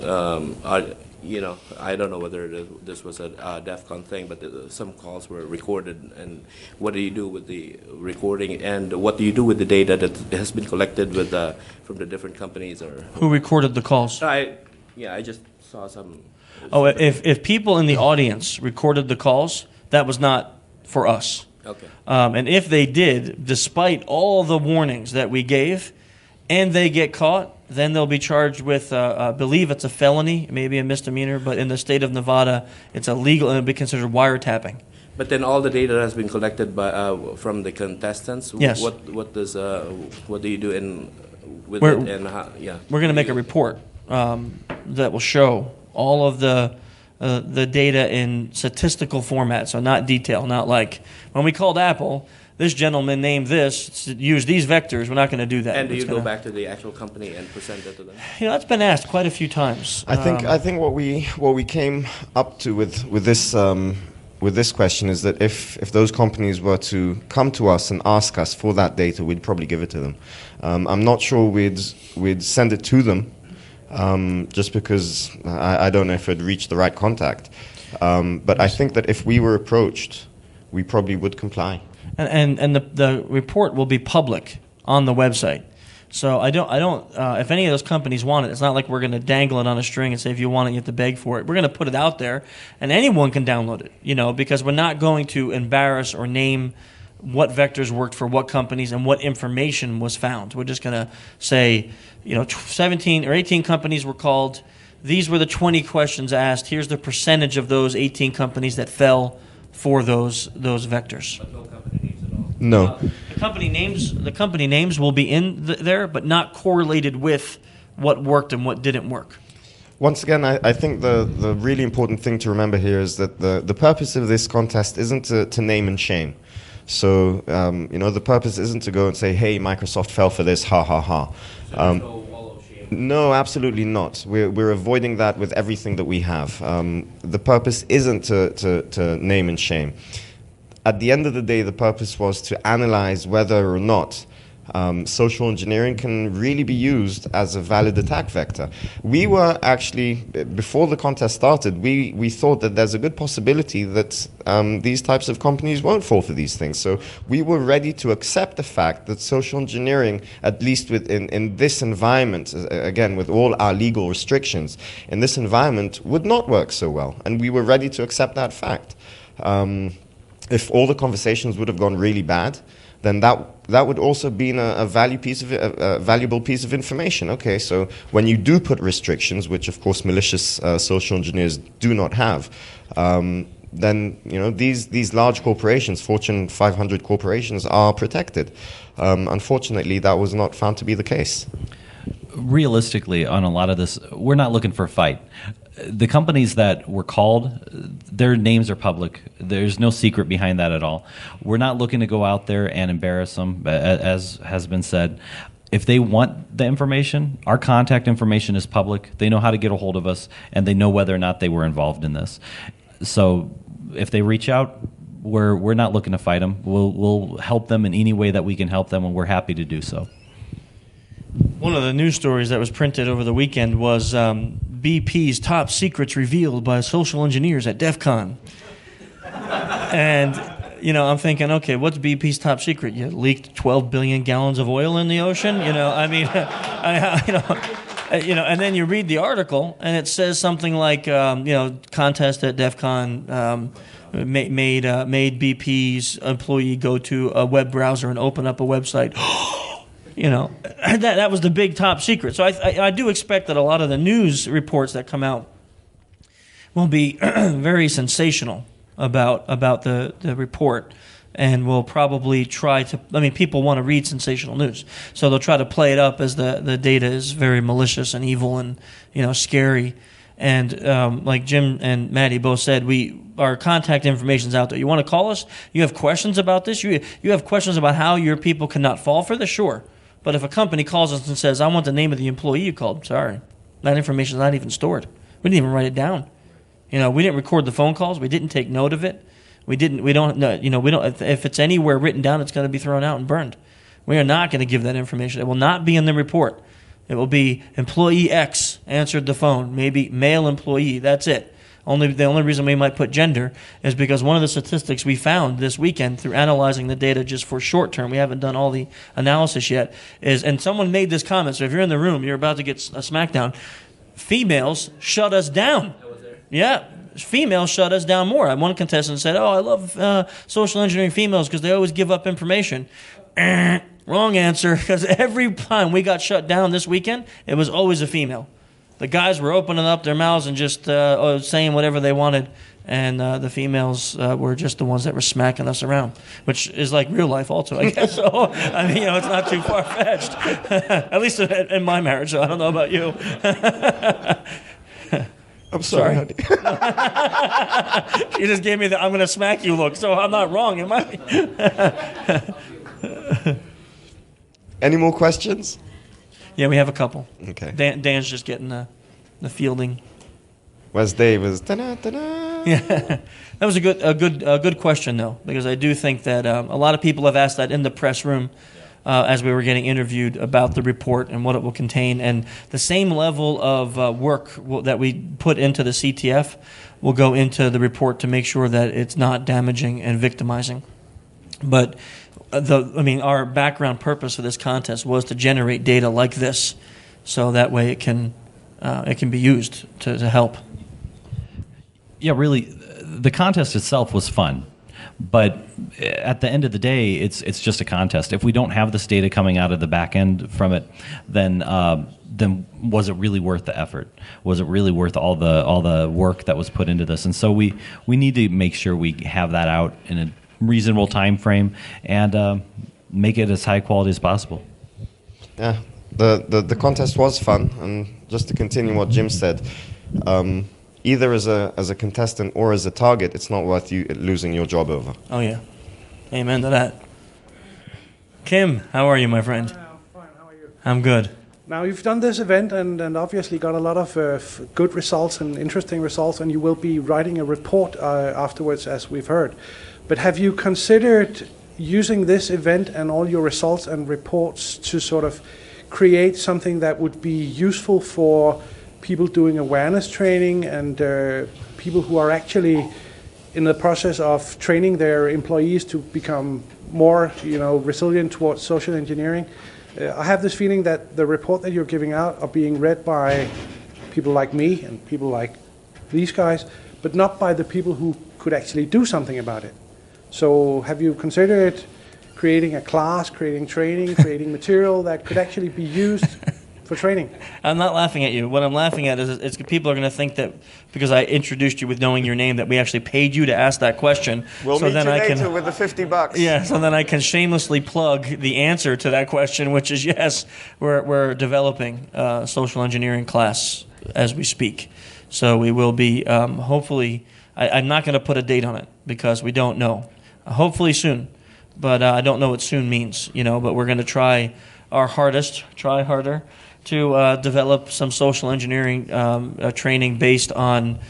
I don't know whether this was a Defcon thing, but some calls were recorded. And what do you do with the recording, and what do you do with the data that has been collected from the different companies? Or who recorded the calls? I just saw some. Oh, if people in the audience recorded the calls, that was not for us. Okay. And if they did, despite all the warnings that we gave, and they get caught, then they'll be charged with, I believe it's a felony, maybe a misdemeanor, but in the state of Nevada, it's illegal and it'll be considered wiretapping. But then all the data has been collected from the contestants. Yes. What do you do with We're it, and how? Yeah. We're going to make a report that will show all of the data in statistical format, so not detail, not like when we called Apple, this gentleman named this, use these vectors. We're not going to do that. And do you go back to the actual company and present it to them? That's been asked quite a few times. I think what we came up to with this question is that if those companies were to come to us and ask us for that data, we'd probably give it to them. I'm not sure we'd send it to them. Just because I don't know if it'd reach the right contact. But I think that if we were approached, we probably would comply. And the report will be public on the website. So I don't. If any of those companies want it, it's not like we're going to dangle it on a string and say if you want it, you have to beg for it. We're going to put it out there, and anyone can download it. Because we're not going to embarrass or name what vectors worked for what companies and what information was found. We're just going to say, 17 or 18 companies were called. These were the 20 questions asked. Here's the percentage of those 18 companies that fell for those vectors. But no company names at all. No. The company names will be in there, but not correlated with what worked and what didn't work. Once again, I think the really important thing to remember here is that the purpose of this contest isn't to name and shame. So, the purpose isn't to go and say, hey, Microsoft fell for this, ha, ha, ha. No, absolutely not. We're avoiding that with everything that we have. The purpose isn't to name and shame. At the end of the day, the purpose was to analyze whether or not social engineering can really be used as a valid attack vector. We were actually, before the contest started, we thought that there's a good possibility that these types of companies won't fall for these things. So we were ready to accept the fact that social engineering, at least in this environment, again, with all our legal restrictions, in this environment would not work so well. And we were ready to accept that fact. If all the conversations would have gone really bad, then that would also be a valuable piece of information. Okay, so when you do put restrictions, which of course malicious social engineers do not have, then these large corporations, Fortune 500 corporations, are protected. Unfortunately, that was not found to be the case. Realistically, on a lot of this, we're not looking for a fight. The companies that were called, their names are public. There's no secret behind that at all. We're not looking to go out there and embarrass them, as has been said. If they want the information, our contact information is public. They know how to get a hold of us, and they know whether or not they were involved in this. So if they reach out, we're not looking to fight them. We'll help them in any way that we can help them, and we're happy to do so. One of the news stories that was printed over the weekend was BP's top secrets revealed by social engineers at Defcon. And, I'm thinking, okay, what's BP's top secret? You leaked 12 billion gallons of oil in the ocean? And then you read the article, and it says something like, contest at Defcon made BP's employee go to a web browser and open up a website. That was the big top secret. So I do expect that a lot of the news reports that come out will be very sensational about the report, and will probably try to. People want to read sensational news, so they'll try to play it up as the data is very malicious and evil and scary. And like Jim and Maddie both said, our contact information's out there. You want to call us? You have questions about this? You have questions about how your people cannot fall for this? Sure. But if a company calls us and says, I want the name of the employee you called, sorry, that information is not even stored. We didn't even write it down. We didn't record the phone calls. We didn't take note of it. We don't, if it's anywhere written down, it's going to be thrown out and burned. We are not going to give that information. It will not be in the report. It will be employee X answered the phone, maybe male employee, that's it. The only reason we might put gender is because one of the statistics we found this weekend through analyzing the data just for short term, we haven't done all the analysis yet, and someone made this comment, so if you're in the room, you're about to get a smackdown, females shut us down. Yeah, females shut us down more. One contestant said, I love social engineering females because they always give up information. Wrong answer, because every time we got shut down this weekend, it was always a female. The guys were opening up their mouths and just saying whatever they wanted, and the females were just the ones that were smacking us around, which is like real life also, I guess. So, it's not too far-fetched, at least in my marriage, so I don't know about you. I'm sorry, honey. She just gave me the I'm going to smack you look, so I'm not wrong, am I? Any more questions? Yeah, we have a couple. Okay. Dan's just getting the fielding. Whereas Dave was ta-da. Yeah, that was a good question though, because I do think that a lot of people have asked that in the press room as we were getting interviewed about the report and what it will contain, and the same level of work that we put into the CTF will go into the report to make sure that it's not damaging and victimizing. But our background purpose for this contest was to generate data like this, so that way it can be used to help. Yeah, really, the contest itself was fun, but at the end of the day, it's just a contest. If we don't have this data coming out of the back end from it, then was it really worth the effort? Was it really worth all the work that was put into this? And so we need to make sure we have that out in a reasonable time frame and make it as high quality as possible. Yeah, the contest was fun, and just to continue what Jim said, either as a contestant or as a target, it's not worth you losing your job over. Oh yeah, amen to that. Kim, how are you, my friend? Fine. How are you? I'm good. Now you've done this event and obviously got a lot of good results and interesting results, and you will be writing a report afterwards, as we've heard. But have you considered using this event and all your results and reports to sort of create something that would be useful for people doing awareness training and people who are actually in the process of training their employees to become more, resilient towards social engineering? I have this feeling that the report that you're giving out are being read by people like me and people like these guys, but not by the people who could actually do something about it. So have you considered creating a class, creating training, creating material that could actually be used for training? I'm not laughing at you. What I'm laughing at is people are going to think that because I introduced you with knowing your name that we actually paid you to ask that question. We'll meet then you I later can, with the $50. Yeah, so then I can shamelessly plug the answer to that question, which is yes, we're developing a social engineering class as we speak. So we will be hopefully. I'm not going to put a date on it because we don't know. Hopefully soon, but I don't know what soon means. But we're going to try our hardest, try harder, to develop some social engineering training based on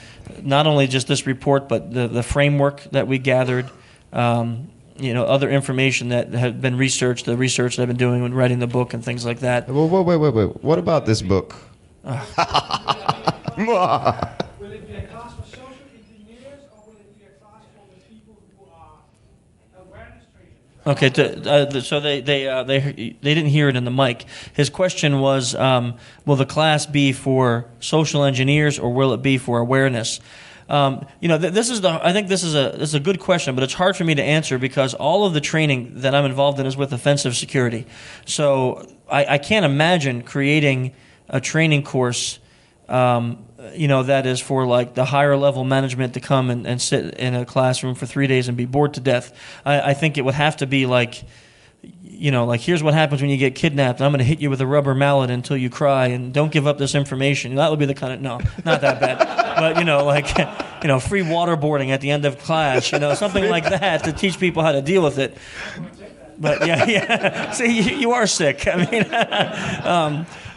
not only just this report, but the framework that we gathered, other information that had been researched, the research that I've been doing when writing the book and things like that. Well, wait. What about this book? Will it be a class for social engineers or will it be a class for the people who are awareness trainers? Okay, so they didn't hear it in the mic. His question was, will the class be for social engineers or will it be for awareness? I think this is a good question, but it's hard for me to answer because all of the training that I'm involved in is with offensive security. So I can't imagine creating a training course that is for like the higher level management to come and sit in a classroom for 3 days and be bored to death. I think it would have to be like here's what happens when you get kidnapped. I'm going to hit you with a rubber mallet until you cry and don't give up this information. That would be the kind of, no, not that bad. But, free waterboarding at the end of class, something like that to teach people how to deal with it. But yeah. See, you are sick. I mean,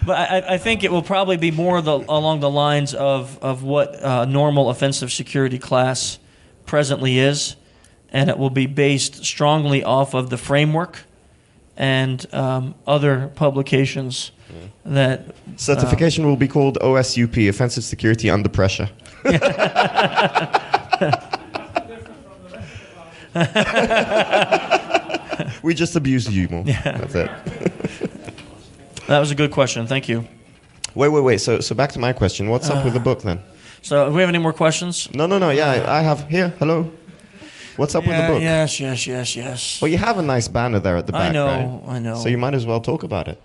but I think it will probably be more along the lines of what a normal offensive security class presently is, and it will be based strongly off of the framework and other publications that... Certification will be called OSUP, Offensive Security Under Pressure. We just abused you more. Yeah. That's it. That was a good question. Thank you. Wait. So back to my question. What's up with the book then? So, do we have any more questions? No. Yeah, I have here. Hello. What's up with the book? Yes. Well, you have a nice banner there at the back, right? I know. So you might as well talk about it.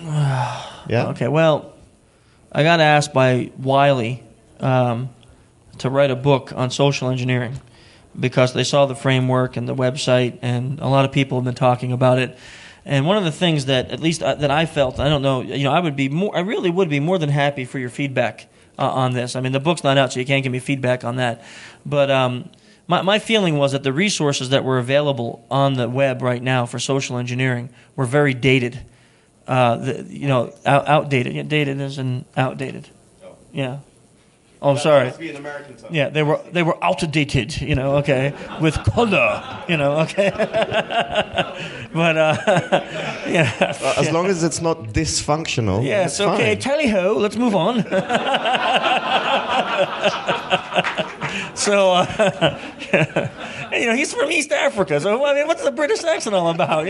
Yeah? Okay, well, I got asked by Wiley to write a book on social engineering because they saw the framework and the website, and a lot of people have been talking about it. And one of the things that, at least that I felt, I don't know, I really would be more than happy for your feedback on this. I mean, the book's not out, so you can't give me feedback on that. But my feeling was that the resources that were available on the web right now for social engineering were very dated. Outdated. Yeah, dated as in outdated. Oh. Yeah. Oh, sorry. Must be an American term. Yeah, they were outdated. Okay, with color. Okay. But yeah. As long as it's not dysfunctional. Yes. Okay. Tally ho. Let's move on. So, he's from East Africa. So, I mean, what's the British accent all about?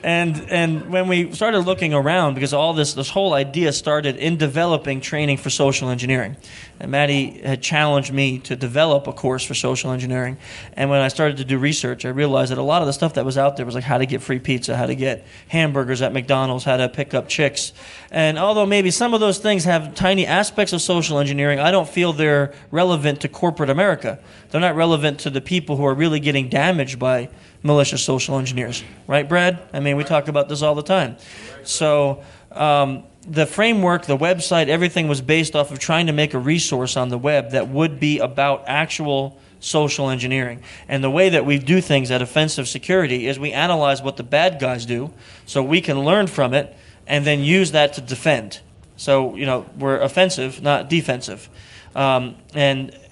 And when we started looking around, because all this whole idea started in developing training for social engineering. And Maddie had challenged me to develop a course for social engineering. And when I started to do research, I realized that a lot of the stuff that was out there was like how to get free pizza, how to get hamburgers at McDonald's, how to pick up chicks. And although maybe some of those things have tiny aspects of social engineering, I don't feel they're relevant to corporate America. They're not relevant to the people who are really getting damaged by malicious social engineers. Right, Brad? I mean, we talk about this all the time. So the framework, the website, everything was based off of trying to make a resource on the web that would be about actual social engineering. And the way that we do things at Offensive Security is we analyze what the bad guys do so we can learn from it and then use that to defend. So, we're offensive, not defensive. And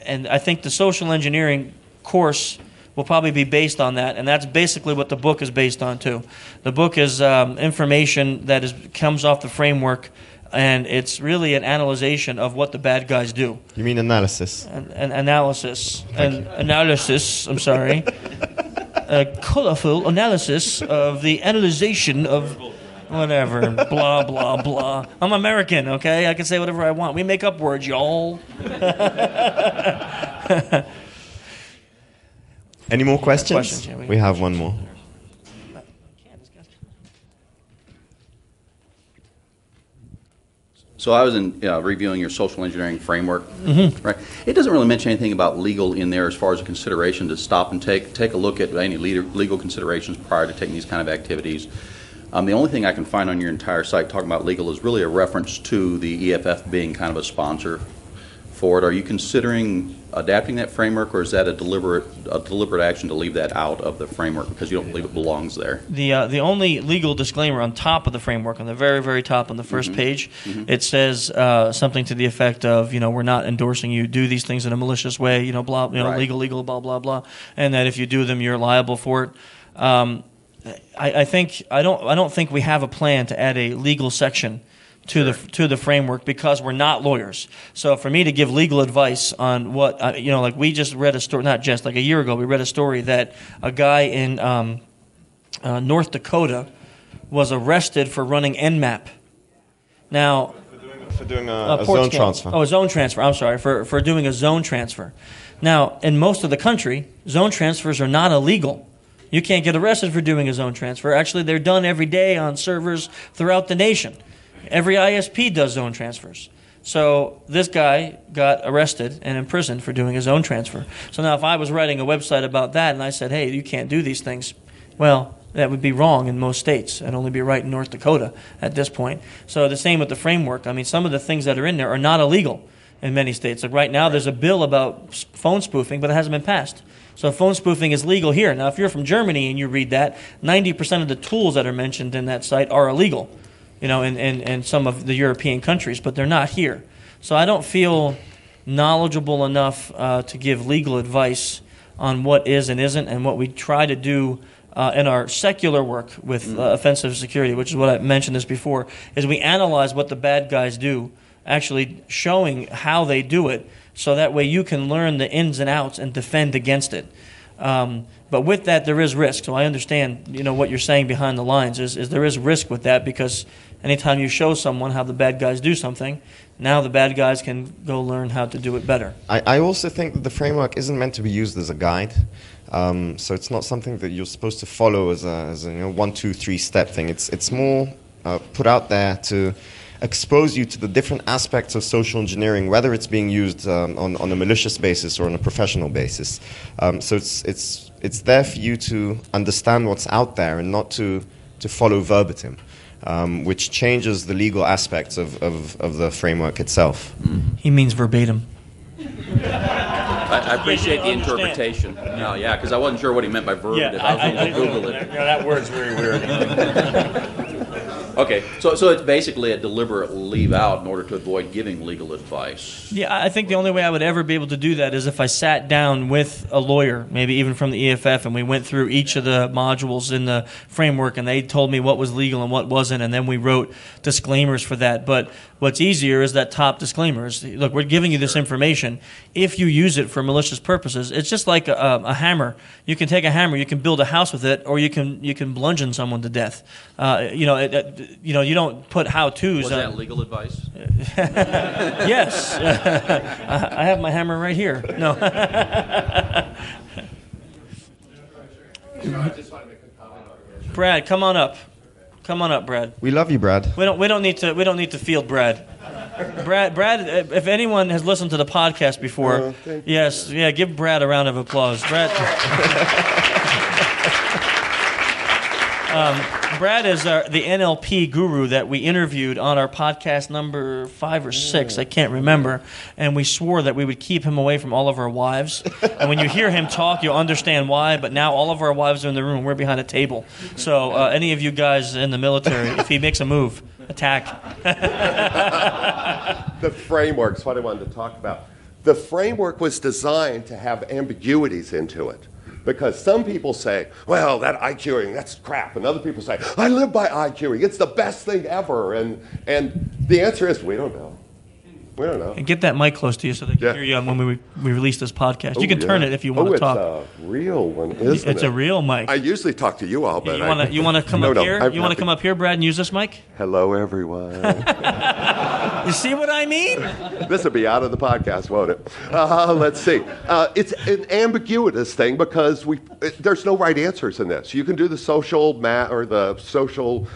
I think the social engineering course will probably be based on that, and that's basically what the book is based on too. The book is information that comes off the framework, and it's really an analyzation of what the bad guys do. You mean analysis? An analysis. Analysis, I'm sorry. A colorful analysis of the analyzation of whatever, blah, blah, blah. I'm American, okay? I can say whatever I want. We make up words, y'all. Any more questions? Questions, yeah, we have one more. So I was reviewing your social engineering framework, Mhm. right? It doesn't really mention anything about legal in there as far as a consideration to stop and take a look at any legal considerations prior to taking these kind of activities. The only thing I can find on your entire site talking about legal is really a reference to the EFF being kind of a sponsor for it. Are you considering adapting that framework, or is that a deliberate action to leave that out of the framework because you don't believe it belongs there? The only legal disclaimer on top of the framework, on the very, very top on the first page, it says something to the effect of, we're not endorsing you do these things in a malicious way, blah, Right. legal, blah, blah, blah, and that if you do them, you're liable for it. I don't think we have a plan to add a legal section to the framework because we're not lawyers. So for me to give legal advice on what like we just read a story, not just like a year ago, we read a story that a guy in North Dakota was arrested for running Nmap. Now, for doing a zone transfer. Oh, a zone transfer. I'm sorry, for doing a zone transfer. Now, in most of the country, zone transfers are not illegal. You can't get arrested for doing a zone transfer. Actually, they're done every day on servers throughout the nation. Every ISP does zone transfers. So this guy got arrested and imprisoned for doing a zone transfer. So now if I was writing a website about that and I said, hey, you can't do these things, well, that would be wrong in most states. It'd only be right in North Dakota at this point. So the same with the framework. I mean, some of the things that are in there are not illegal in many states. Like right now there's a bill about phone spoofing, but it hasn't been passed. So phone spoofing is legal here. Now if you're from Germany and you read that, 90% of the tools that are mentioned in that site are illegal. In some of the European countries, but they're not here. So I don't feel knowledgeable enough to give legal advice on what is and isn't, and what we try to do in our secular work with offensive security, which is what I mentioned this before, is we analyze what the bad guys do, actually showing how they do it, so that way you can learn the ins and outs and defend against it. But with that, there is risk. So I understand, what you're saying behind the lines is there is risk with that, because anytime you show someone how the bad guys do something, now the bad guys can go learn how to do it better. I also think that the framework isn't meant to be used as a guide. So it's not something that you're supposed to follow as a 1, 2, 3 step thing. It's more put out there to expose you to the different aspects of social engineering, whether it's being used on a malicious basis or on a professional basis. So it's there for you to understand what's out there and not to follow verbatim, which changes the legal aspects of the framework itself. He means verbatim. I appreciate the interpretation. No, yeah, because I wasn't sure what he meant by verbatim. I was going to Google it. That word's very weird. Okay, so it's basically a deliberate leave out in order to avoid giving legal advice. Yeah, I think the only way I would ever be able to do that is if I sat down with a lawyer, maybe even from the EFF, and we went through each of the modules in the framework, and they told me what was legal and what wasn't, and then we wrote disclaimers for that. But what's easier is that top disclaimers. Look, we're giving you this information. If you use it for malicious purposes, it's just like a hammer. You can take a hammer, you can build a house with it, or you can bludgeon someone to death. You don't put how-tos. Was that legal advice? Yes. I have my hammer right here. No. Brad, come on up. Come on up, Brad. We love you, Brad. We don't need to field Brad. Brad, if anyone has listened to the podcast before, give Brad a round of applause. Brad. Brad is the NLP guru that we interviewed on our podcast number 5 or 6, I can't remember, and we swore that we would keep him away from all of our wives. And when you hear him talk, you'll understand why, but now all of our wives are in the room, we're behind a table. So any of you guys in the military, if he makes a move, attack. The framework's what I wanted to talk about. The framework was designed to have ambiguities into it. Because some people say, well, that IQing, that's crap. And other people say, I live by IQing. It's the best thing ever. And the answer is, we don't know. We don't know. And get that mic close to you so they can hear you when we release this podcast. You can turn it if you want to talk. It's a real one, isn't it? It's a real mic. I usually talk to you all, but you want to come up here? You want to come up here, Brad, and use this mic? Hello, everyone. You see what I mean? This will be out of the podcast, won't it? Let's see. It's an ambiguous thing because there's no right answers in this. You can do the social the social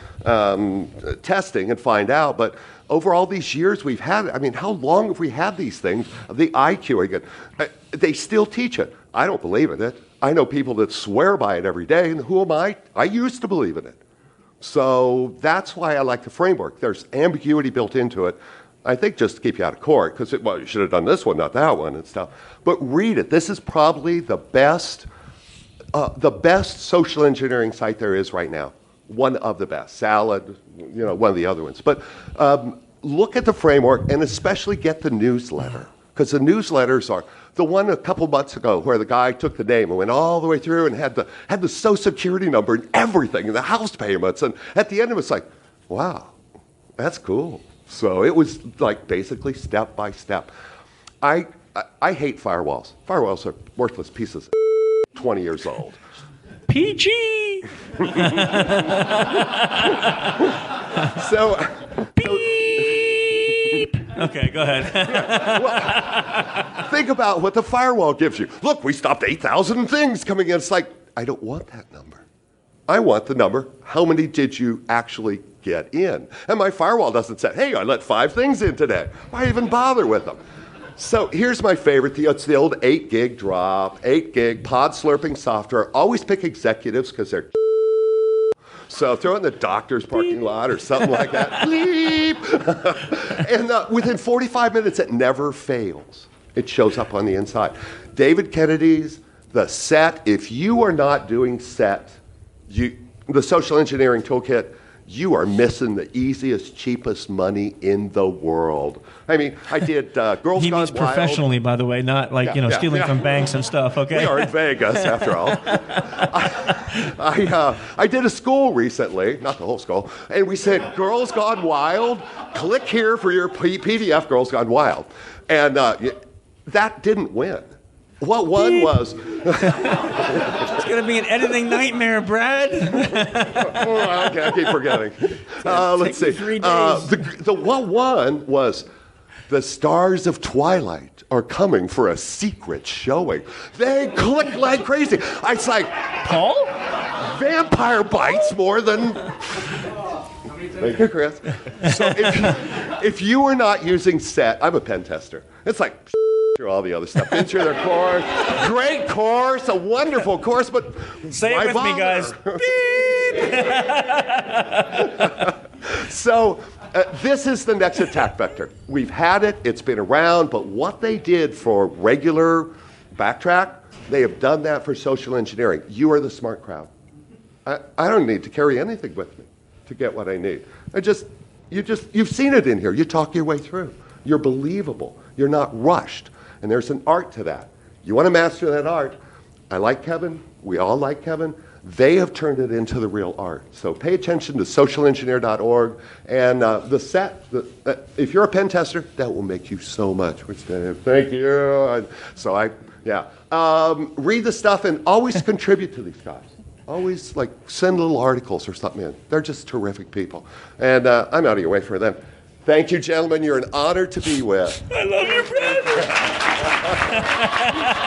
testing and find out, but over all these years we've had it. I mean, how long have we had these things? The IQ again. They still teach it. I don't believe in it. I know people that swear by it every day, and who am I? I used to believe in it. So that's why I like the framework. There's ambiguity built into it. I think just to keep you out of court, because you should have done this one, not that one, and stuff. But read it. This is probably the best social engineering site there is right now. One of the best. Salad, one of the other ones. But look at the framework, and especially get the newsletter, because the newsletters are the one a couple months ago where the guy took the name and went all the way through and had the Social Security number and everything, and the house payments, and at the end it was like, wow, that's cool. So it was like basically step by step. I hate firewalls. Firewalls are worthless pieces of 20 years old. PG. So okay, go ahead. Well, think about what the firewall gives you. Look, we stopped 8,000 things coming in. It's like, I don't want that number. I want the number, how many did you actually get in? And my firewall doesn't say, hey, I let 5 things in today. Why even bother with them? So here's my favorite. It's the old 8 gig drop, 8 gig pod slurping software. Always pick executives because they're so throw it in the doctor's parking lot or something like that. Bleep. And within 45 minutes, it never fails. It shows up on the inside. David Kennedy's, the set, if you are not doing set, the social engineering toolkit, you are missing the easiest, cheapest money in the world. I mean, I did Girls Gone Wild. He means professionally, by the way, not like, stealing from banks and stuff, okay? We are in Vegas, after all. I did a school recently, not the whole school, and we said, Girls Gone Wild, click here for your PDF Girls Gone Wild. And that didn't win. What won was... It's going to be an editing nightmare, Brad. Okay, I keep forgetting. Let's see. 3 days. What won was the stars of Twilight are coming for a secret showing. They clicked like crazy. It's like, Paul? Vampire bites more than... Thank you, Chris. So if you are not using set, I'm a pen tester. It's like... through all the other stuff. Been through their course. Great course, a wonderful course, but say it with me, guys. So this is the next attack vector. We've had it, it's been around, but what they did for regular backtrack, they have done that for social engineering. You are the smart crowd. I don't need to carry anything with me to get what I need. You've seen it in here. You talk your way through. You're believable. You're not rushed. And there's an art to that. You want to master that art. I like Kevin. We all like Kevin. They have turned it into the real art. So pay attention to socialengineer.org. And the set, if you're a pen tester, that will make you so much. Thank you. Read the stuff and always contribute to these guys. Always send little articles or something in. They're just terrific people. And I'm out of your way for them. Thank you, gentlemen. You're an honor to be with. I love you, Brad.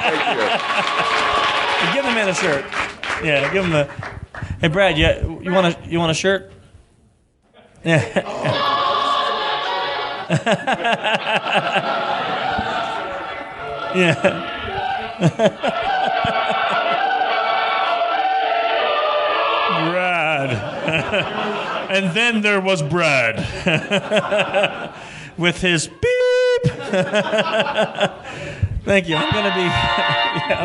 Thank you. Give the man a shirt. Yeah, give him a. Hey, Brad, you want a shirt? Yeah. Yeah. Brad. And then there was Brad with his beep. Thank you. I'm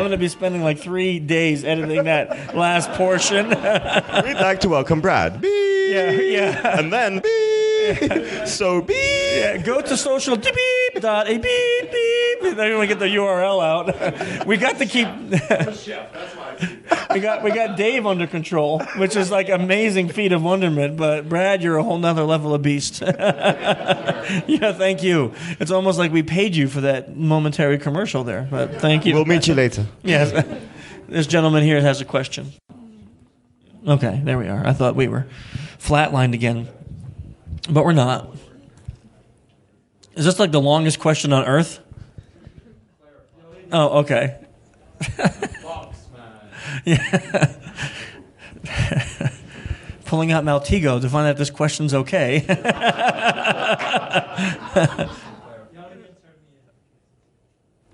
gonna be spending like 3 days editing that last portion. We'd like to welcome Brad. Beep. Yeah. And then beep. So beep. Yeah. Go to social beep dot a beep beep. They're gonna get the URL out. We got to keep. We got Dave under control, which is like amazing feat of wonderment. But Brad, you're a whole nother level of beast. Yeah, thank you. It's almost like we paid you for that momentary commercial there. But thank you. We'll meet you later. Yes. This gentleman here has a question. Okay, there we are. I thought we were flatlined again, but we're not. Is this like the longest question on Earth? Oh, okay. Yeah. Pulling out Maltego to find out if this question's okay.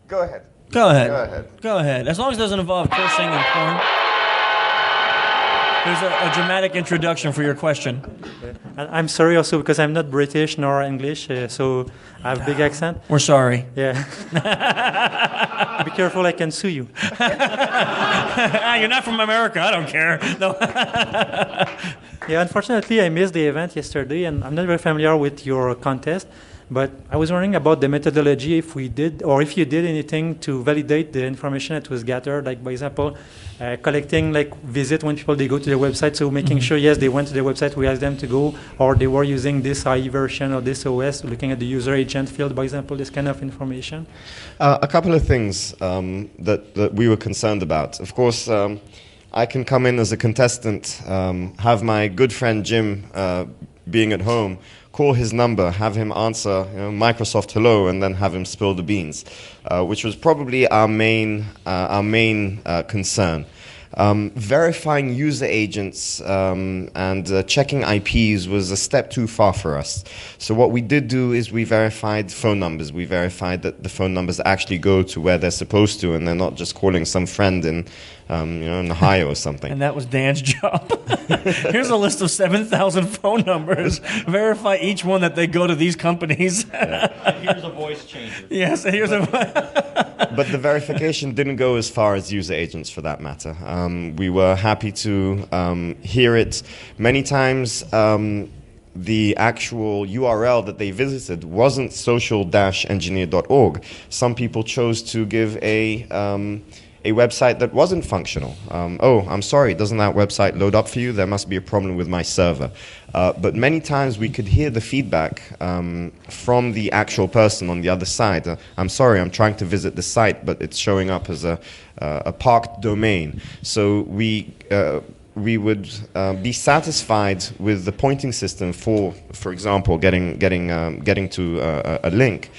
Go ahead. Go ahead. Go ahead. Go ahead. As long as it doesn't involve cursing and porn. There's a dramatic introduction for your question. I'm sorry also because I'm not British nor English, so I have a big accent. We're sorry. Yeah. Be careful, I can sue you. You're not from America. I don't care. No. Yeah, unfortunately, I missed the event yesterday, and I'm not very familiar with your contest. But I was wondering about the methodology, if we did, or if you did anything to validate the information that was gathered, like, by example, collecting, like, visit when people, they go to the website, so making sure, yes, they went to the website, we asked them to go, or they were using this IE version or this OS, looking at the user agent field, by example, this kind of information? A couple of things that we were concerned about. Of course, I can come in as a contestant, have my good friend Jim being at home, call his number, have him answer Microsoft hello, and then have him spill the beans, which was probably our main concern. Verifying user agents and checking IPs was a step too far for us. So what we did do is we verified phone numbers. We verified that the phone numbers actually go to where they're supposed to, and they're not just calling some friend in Ohio or something. And that was Dan's job. Here's a list of 7,000 phone numbers. Verify each one that they go to these companies. Here's a voice changer. Yes, here's a. But the verification didn't go as far as user agents, for that matter. We were happy to hear it. Many times, the actual URL that they visited wasn't social-engineer.org. Some people chose to give a website that wasn't functional. Oh, I'm sorry, doesn't that website load up for you? There must be a problem with my server. But many times we could hear the feedback from the actual person on the other side. I'm sorry, I'm trying to visit the site, but it's showing up as a parked domain. So we would be satisfied with the pointing system for example, getting to a link.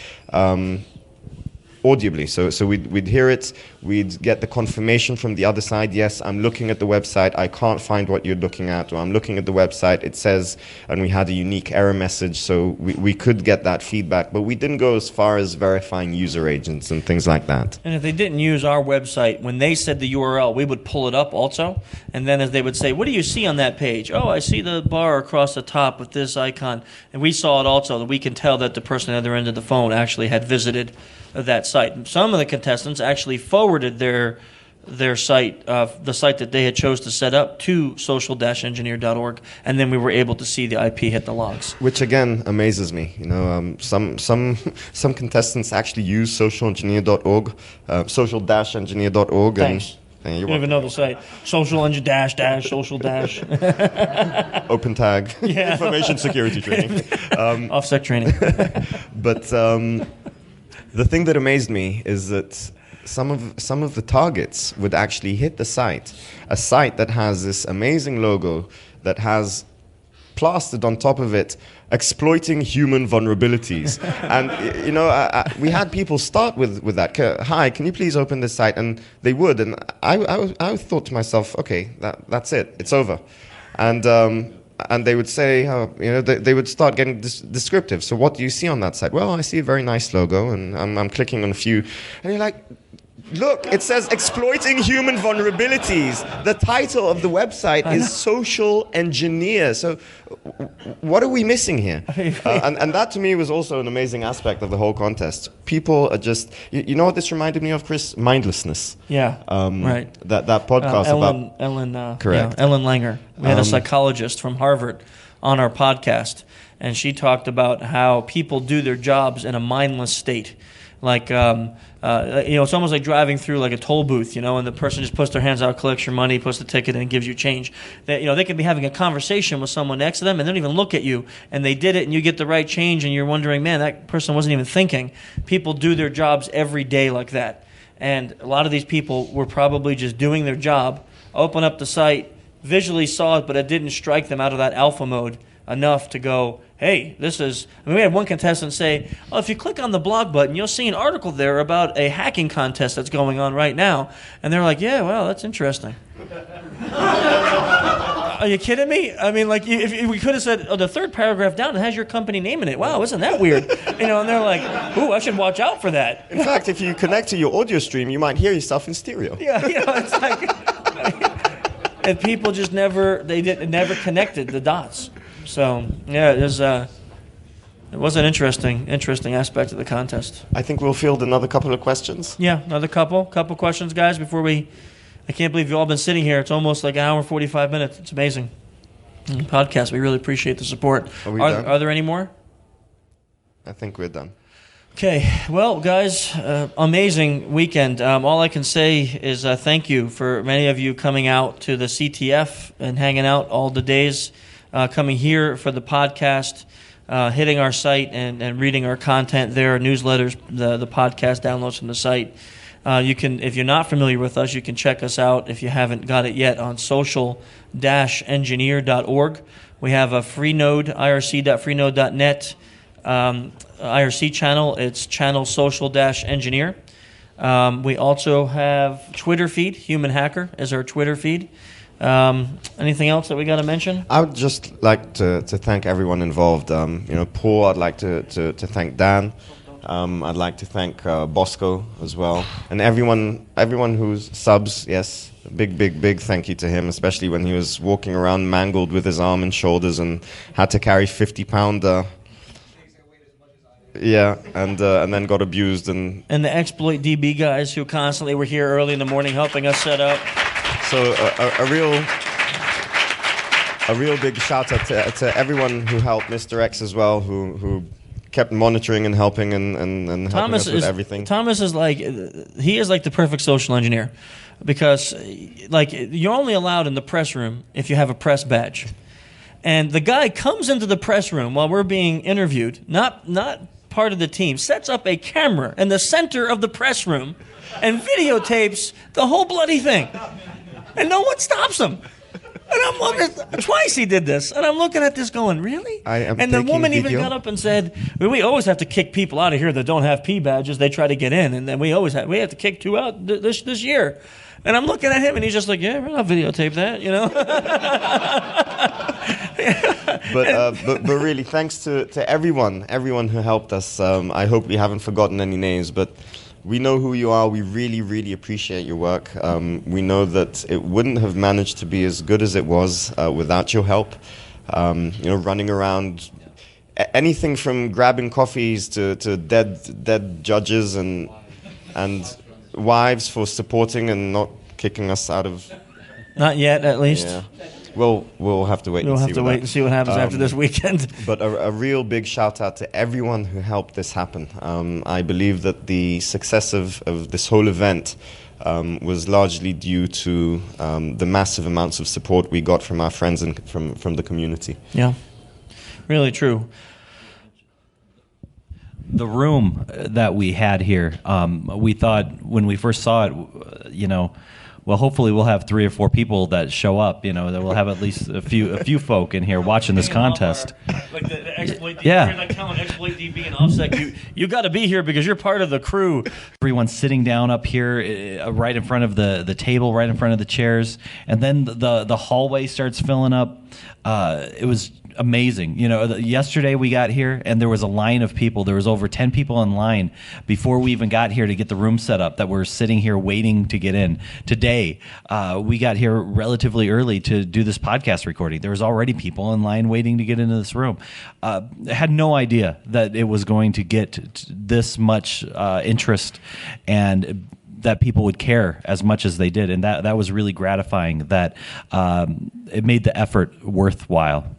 Audibly, so we'd hear it, we'd get the confirmation from the other side, yes, I'm looking at the website, I can't find what you're looking at, or I'm looking at the website, it says, and we had a unique error message, so we could get that feedback, but we didn't go as far as verifying user agents and things like that. And if they didn't use our website, when they said the URL, we would pull it up also, and then as they would say, what do you see on that page? Oh, I see the bar across the top with this icon, and we saw it also, that we can tell that the person at the other end of the phone actually had visited that site. Some of the contestants actually forwarded their site, the site that they had chose to set up, to social-engineer.org, and then we were able to see the IP hit the logs. Which again amazes me. Some contestants actually use social-engineer.org, social-engineer.org. Thanks. You don't even know the site. Social Open tag. Yeah. Information security training. Offsec training. But the thing that amazed me is that some of the targets would actually hit the site, a site that has this amazing logo that has plastered on top of it, exploiting human vulnerabilities. And we had people start with that. Hi, can you please open this site? And they would, and I thought to myself, okay, that's it, it's over. And they would say, they would start getting descriptive. So what do you see on that site? Well, I see a very nice logo, and I'm clicking on a few. And you're like, look, it says exploiting human vulnerabilities. The title of the website is Social Engineer. So what are we missing here? And that to me was also an amazing aspect of the whole contest. People are just, you know what this reminded me of, Chris? Mindlessness. Yeah, right. That podcast about... Correct. Ellen Langer. We had a psychologist from Harvard on our podcast, and she talked about how people do their jobs in a mindless state. Like, it's almost like driving through like a toll booth, and the person just puts their hands out, collects your money, puts the ticket in, gives you change. They could be having a conversation with someone next to them and they don't even look at you, and they did it, and you get the right change, and you're wondering, man, that person wasn't even thinking. People do their jobs every day like that. And a lot of these people were probably just doing their job, open up the site, visually saw it, but it didn't strike them out of that alpha mode. enough to go, hey, this is... I mean, we had one contestant say, oh, if you click on the blog button, you'll see an article there about a hacking contest that's going on right now. And they're like, yeah, well, that's interesting. Are you kidding me? I mean, like, if we could have said, oh, the third paragraph down, it has your company name in it. Wow, isn't that weird? You know, and they're like, ooh, I should watch out for that. In fact, if you connect to your audio stream, you might hear yourself in stereo. Yeah, you know, it's like... and people just never connected the dots. So, yeah, it was an interesting aspect of the contest. I think we'll field another couple of questions. Yeah, another couple questions, guys, before we... I can't believe you've all been sitting here. It's almost like an hour and 45 minutes. It's amazing. Podcast, we really appreciate the support. Are there any more? I think we're done. Okay, well, guys, amazing weekend. All I can say is thank you for many of you coming out to the CTF and hanging out all the days, coming here for the podcast, hitting our site and reading our content there, newsletters, the podcast downloads from the site. You can, if you're not familiar with us, you can check us out if you haven't got it yet on social-engineer.org. We have a free node, irc.freenode.net IRC channel. It's channel social-engineer. We also have Twitter feed. Human Hacker is our Twitter feed. Anything else that we got to mention? I would just like to thank everyone involved. Paul, I'd like to thank Dan. I'd like to thank Bosco as well, and everyone who's subs. Yes, big thank you to him, especially when he was walking around mangled with his arm and shoulders and had to carry 50-pounder. Yeah, and then got abused and the exploit DB guys who constantly were here early in the morning helping us set up. So a real big shout out to everyone who helped, Mr. X as well, who kept monitoring and helping and helping us with everything. Thomas is like the perfect social engineer, because like you're only allowed in the press room if you have a press badge, and the guy comes into the press room while we're being interviewed, not part of the team, sets up a camera in the center of the press room, and videotapes the whole bloody thing, and no one stops him. And I'm looking, twice he did this, and I'm looking at this going, really? And the woman even got up and said, we always have to kick people out of here that don't have P badges. They try to get in, and then we have to kick 2 out this year. And I'm looking at him, and he's just like, yeah, I'll videotape that, you know? But really, thanks to everyone who helped us. I hope we haven't forgotten any names, but we know who you are. We really appreciate your work. We know that it wouldn't have managed to be as good as it was without your help. Running around, anything from grabbing coffees to dead judges and wives for supporting and not kicking us out of. Not yet, at least. Yeah. Well, we'll have to wait. We'll have to wait and see what happens after this weekend. But a real big shout out to everyone who helped this happen. I believe that the success of this whole event was largely due to the massive amounts of support we got from our friends and from the community. Yeah, really true. The room that we had here, we thought when we first saw it, well, hopefully we'll have 3 or 4 people that show up. That we'll have at least a few folk in here watching this contest. Like the exploit DB, yeah. You're like telling exploit DB and OffSec, you got to be here because you're part of the crew. Everyone's sitting down up here, right in front of the table, right in front of the chairs, and then the hallway starts filling up. It was amazing. Yesterday we got here and there was a line of people. There was over 10 people in line before we even got here to get the room set up that were sitting here waiting to get in. Today, we got here relatively early to do this podcast recording. There was already people in line waiting to get into this room. Had no idea that it was going to get this much interest and that people would care as much as they did. And that was really gratifying, that it made the effort worthwhile.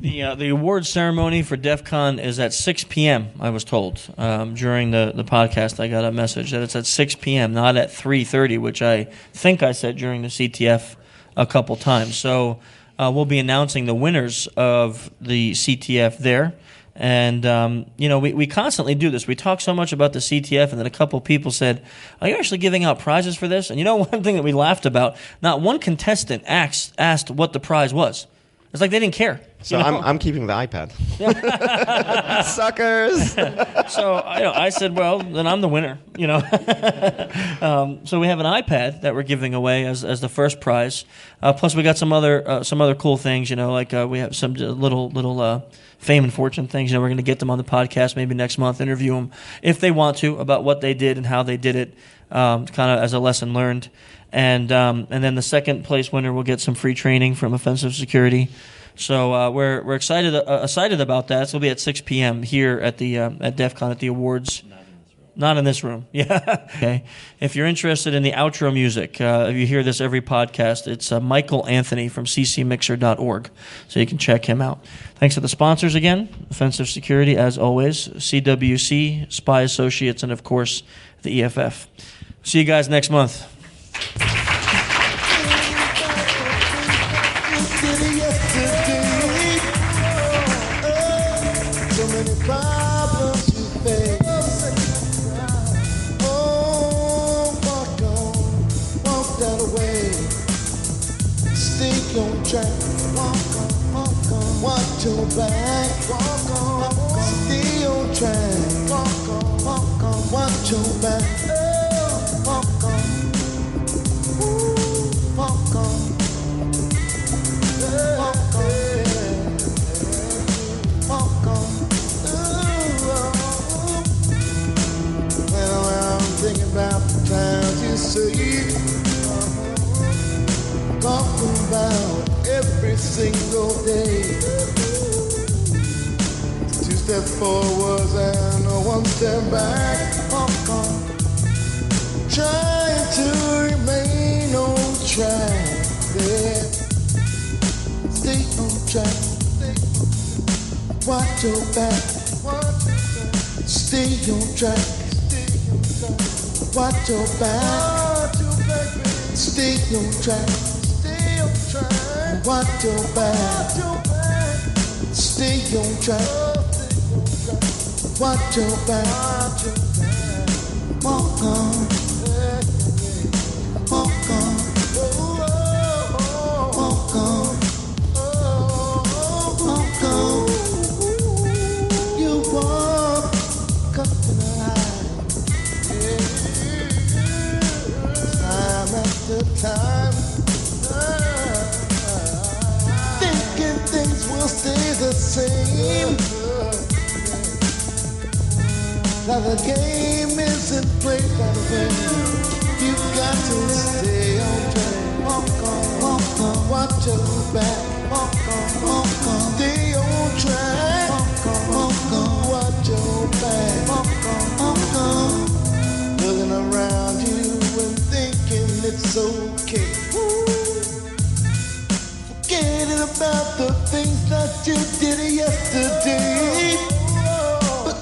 The award ceremony for Defcon is at 6 p.m., I was told. During the podcast, I got a message that it's at 6 p.m., not at 3:30, which I think I said during the CTF a couple times. So we'll be announcing the winners of the CTF there. And, we constantly do this. We talk so much about the CTF, and then a couple people said, are you actually giving out prizes for this? And one thing that we laughed about, not one contestant asked what the prize was. It's like they didn't care. So You know? I'm keeping the iPad. Suckers. So I said, well, then I'm the winner. So we have an iPad that we're giving away as the first prize. Plus we got some other cool things. Like we have some little fame and fortune things. We're going to get them on the podcast maybe next month. Interview them if they want to about what they did and how they did it, kind of as a lesson learned. And then the second place winner will get some free training from Offensive Security. So we're excited about that. So it'll be at 6 p.m. here at the at Defcon at the awards. Not in this room. Yeah. Okay. If you're interested in the outro music, if you hear this every podcast, it's Michael Anthony from ccmixer.org. So you can check him out. Thanks to the sponsors again, Offensive Security, as always, CWC, Spy Associates, and of course, the EFF. See you guys next month. So many problems you face. Oh, walk that way. Stay on track. Watch your back. Stay on track. Watch your back. Walk on. Thinking about the times you say, talking about every single day. 2 steps forward and 1 step back. Trying to remain on track. Yeah. Stay on track. Watch your back. Stay on track. Watch your back. Stay on track. Watch your back. Stay on track. Watch your back. Walk on. Walk on. Walk on. Walk on. You walk up in the line. Time after time. Thinking things will stay the same. Now the game isn't played by the way. You've got to stay on track. Walk on, watch your back. Walk on, stay on track. Walk on, watch your back. Walk on, looking around you and thinking it's okay. Forgetting about the things that you did yesterday. But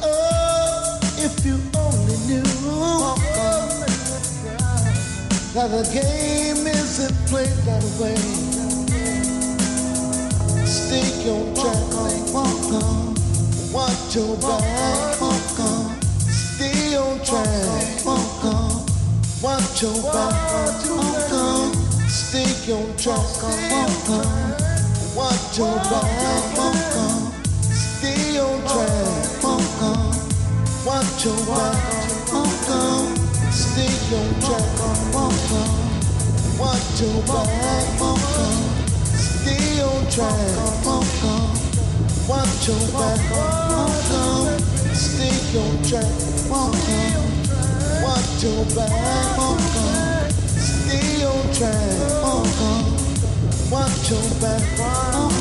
if you only knew that the game isn't played that way. Stay on track, walk on, watch your back, walk on. Stay on track, walk on, watch your back, walk on. Stay on track, walk on, watch your back, walk on. Stay on track, walk on, watch your back, walk on. Stay on track, walk on, watch your back, walk on. Stay on track, walk on, watch your back, walk on. Stay on track, walk on, watch your back, walk on. Stay on track, walk on, watch your back, walk on.